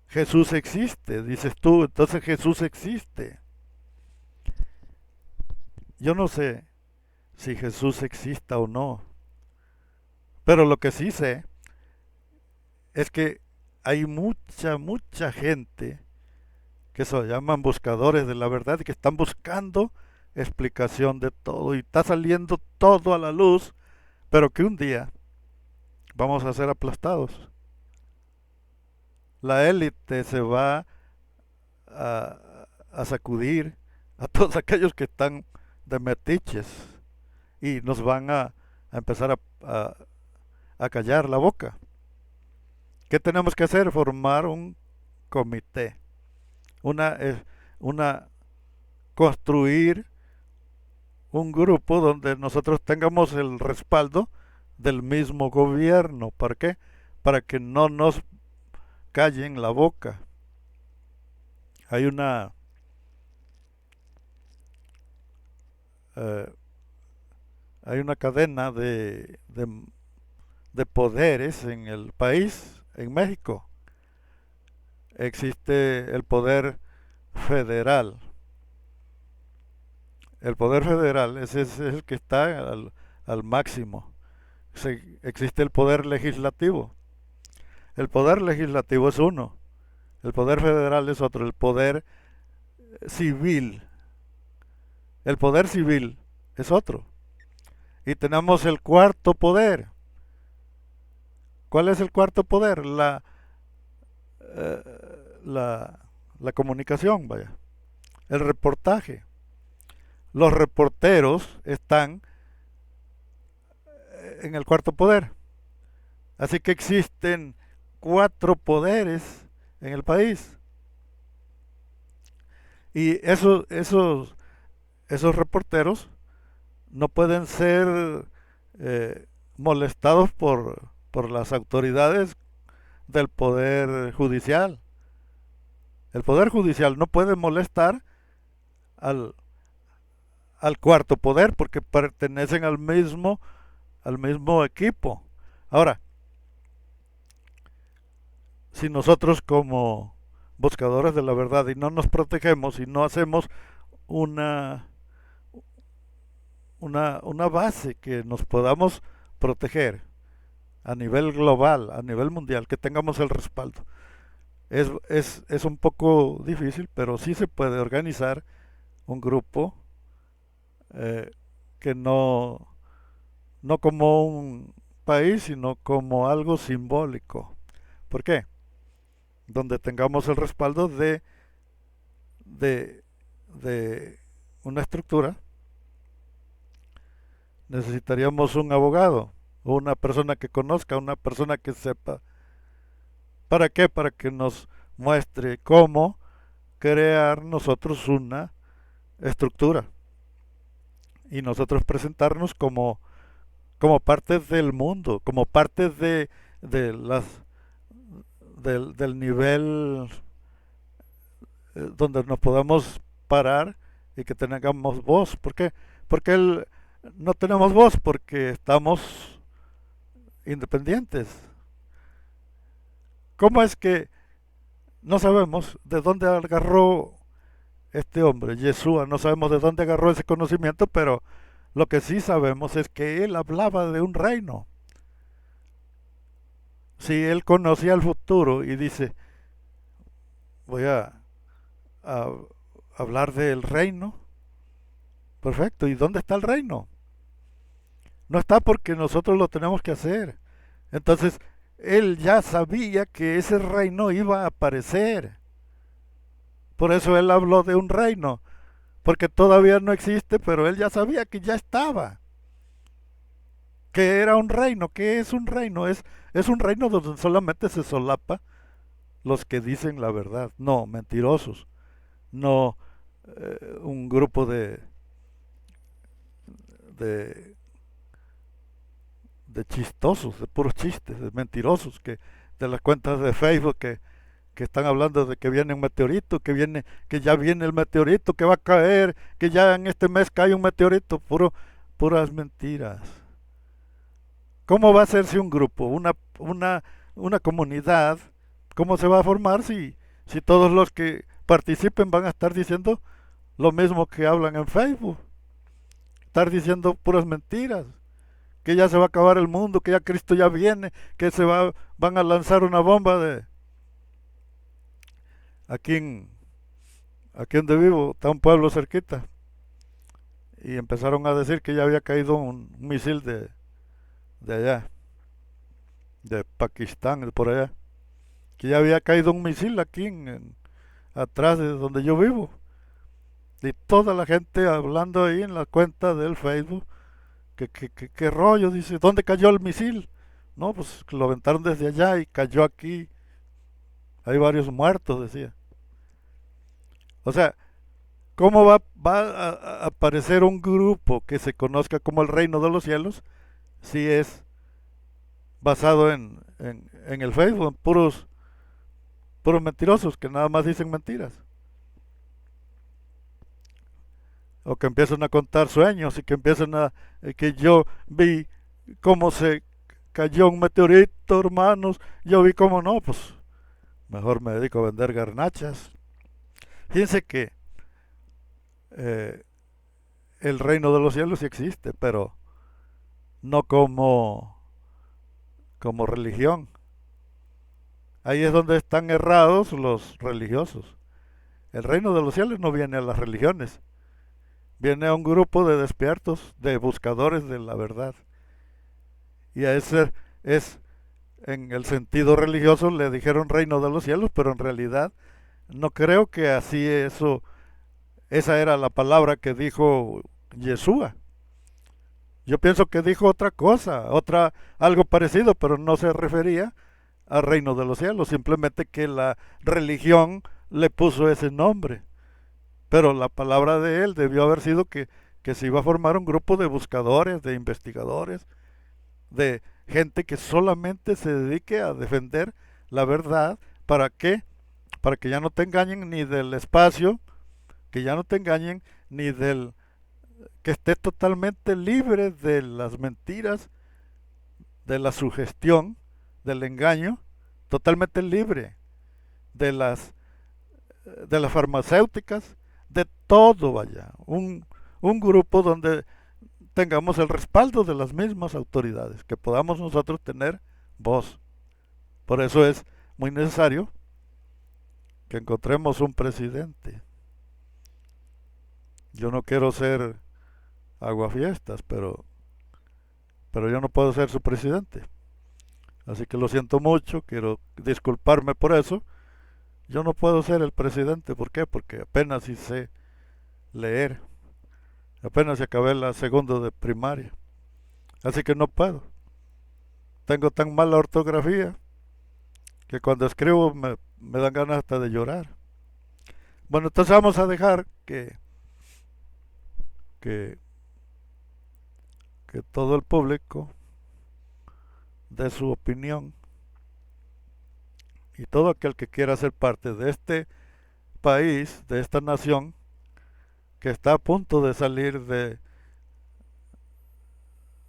Jesús existe, dices tú, entonces Jesús existe. Yo no sé si Jesús exista o no, pero lo que sí sé es que hay mucha gente que se llaman buscadores de la verdad y que están buscando explicación de todo y está saliendo todo a la luz, pero que un día vamos a ser aplastados. La élite se va a sacudir a todos aquellos que están de metiches y nos van a empezar a callar la boca. ¿Qué tenemos que hacer? Formar un comité, una, una construir un grupo donde nosotros tengamos el respaldo del mismo gobierno. ¿Para qué? Para que no nos callen la boca. Hay eh, hay una cadena de poderes en el país, en México. Existe el poder federal. El poder federal ese es el que está al máximo. Existe el poder legislativo. El poder legislativo es uno. El poder federal es otro. El poder civil. El poder civil es otro. Y tenemos el cuarto poder. ¿Cuál es el cuarto poder? Eh, la, la comunicación, vaya. El reportaje. Los reporteros están en el cuarto poder. Así que existen cuatro poderes en el país. Y esos reporteros no pueden ser molestados por las autoridades del Poder Judicial. El Poder Judicial no puede molestar al, al cuarto poder porque pertenecen al mismo equipo. Ahora, si nosotros como buscadores de la verdad y no nos protegemos y no hacemos una, una base que nos podamos proteger, a nivel global, a nivel mundial, que tengamos el respaldo. Es un poco difícil, pero sí se puede organizar un grupo eh, que no como un país, sino como algo simbólico. ¿Por qué? Donde tengamos el respaldo de, de una estructura, necesitaríamos un abogado, o una persona que conozca, una persona que sepa. ¿Para qué? Para que nos muestre cómo crear nosotros una estructura y nosotros presentarnos como parte del mundo, como parte de las, del nivel donde nos podamos parar y que tengamos voz. ¿Por qué? Porque no tenemos voz porque estamos independientes. ¿Cómo es que no sabemos de dónde agarró este hombre, Yeshua? No sabemos de dónde agarró ese conocimiento, pero lo que sí sabemos es que él hablaba de un reino. Si él conocía el futuro y dice, voy a hablar del reino, perfecto. ¿Y dónde está el reino? No está porque nosotros lo tenemos que hacer. Entonces, él ya sabía que ese reino iba a aparecer. Por eso él habló de un reino, porque todavía no existe, pero él ya sabía que ya estaba. Que era un reino. ¿Qué es un reino? Es un reino donde solamente se solapa los que dicen la verdad. No, mentirosos. No un grupo de, de chistosos, de puros chistes, de mentirosos, de las cuentas de Facebook que están hablando de que viene un meteorito, que ya viene el meteorito, que va a caer, que ya en este mes cae un meteorito, puras mentiras. ¿Cómo va a hacerse un grupo, una comunidad? ¿Cómo se va a formar si todos los que participen van a estar diciendo lo mismo que hablan en Facebook? Estar diciendo puras mentiras, que ya se va a acabar el mundo, que ya Cristo ya viene, que van a lanzar una bomba de aquí aquí donde vivo, está un pueblo cerquita, y empezaron a decir que ya había caído un misil de allá, de Pakistán, de por allá, que ya había caído un misil aquí atrás de donde yo vivo. Y toda la gente hablando ahí en la cuenta del Facebook, que rollo, dice, ¿dónde cayó el misil? No, pues lo aventaron desde allá y cayó aquí. Hay varios muertos, decía. O sea, ¿cómo va a aparecer un grupo que se conozca como el reino de los cielos si es basado en el Facebook, en puros mentirosos que nada más dicen mentiras? O que empiezan a contar sueños y que empiezan que yo vi cómo se cayó un meteorito, hermanos, yo vi cómo no, pues mejor me dedico a vender garnachas. Fíjense que eh, el reino de los cielos sí existe, pero no como religión. Ahí es donde están errados los religiosos. El reino de los cielos no viene a las religiones, viene a un grupo de despiertos, de buscadores de la verdad. Y a ese es, en el sentido religioso, le dijeron reino de los cielos, pero en realidad no creo que así esa era la palabra que dijo Yeshua. Yo pienso que dijo otra cosa, algo parecido, pero no se refería al reino de los cielos, simplemente que la religión le puso ese nombre. Pero la palabra de él debió haber sido que se iba a formar un grupo de buscadores, de investigadores, de gente que solamente se dedique a defender la verdad. ¿Para qué? Para que ya no te engañen ni del espacio, que ya no te engañen ni del... que estés totalmente libre de las mentiras, de la sugestión, del engaño, totalmente libre de las farmacéuticas, de todo, vaya. Un grupo donde tengamos el respaldo de las mismas autoridades, que podamos nosotros tener voz. Por eso es muy necesario que encontremos un presidente. Yo no quiero ser aguafiestas, pero yo no puedo ser su presidente. Así que lo siento mucho, quiero disculparme por eso. Yo no puedo ser el presidente. ¿Por qué? Porque apenas si sé leer. Apenas si acabé la segunda de primaria. Así que no puedo. Tengo tan mala ortografía que cuando escribo me dan ganas hasta de llorar. Bueno, entonces vamos a dejar que, que todo el público dé su opinión y todo aquel que quiera ser parte de este país, de esta nación, que está a punto de salir de,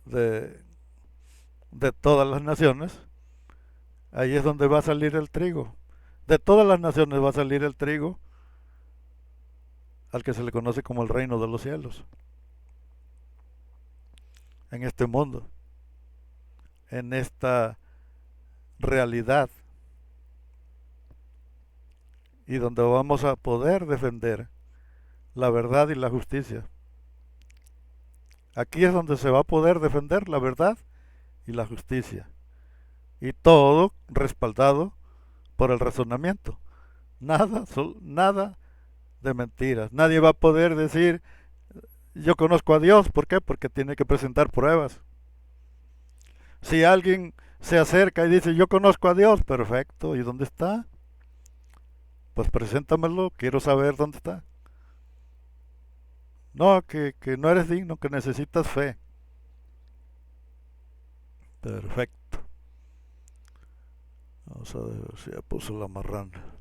de todas las naciones, ahí es donde va a salir el trigo. De todas las naciones va a salir el trigo al que se le conoce como el reino de los cielos, en este mundo, en esta realidad, y donde vamos a poder defender la verdad y la justicia. Aquí es donde se va a poder defender la verdad y la justicia. Y todo respaldado por el razonamiento. Nada de mentiras. Nadie va a poder decir, yo conozco a Dios. ¿Por qué? Porque tiene que presentar pruebas. Si alguien se acerca y dice, yo conozco a Dios, perfecto. ¿Y dónde está? Pues preséntamelo, quiero saber dónde está. No, que no eres digno, que necesitas fe. Perfecto. Vamos a ver si ya puso la marrana.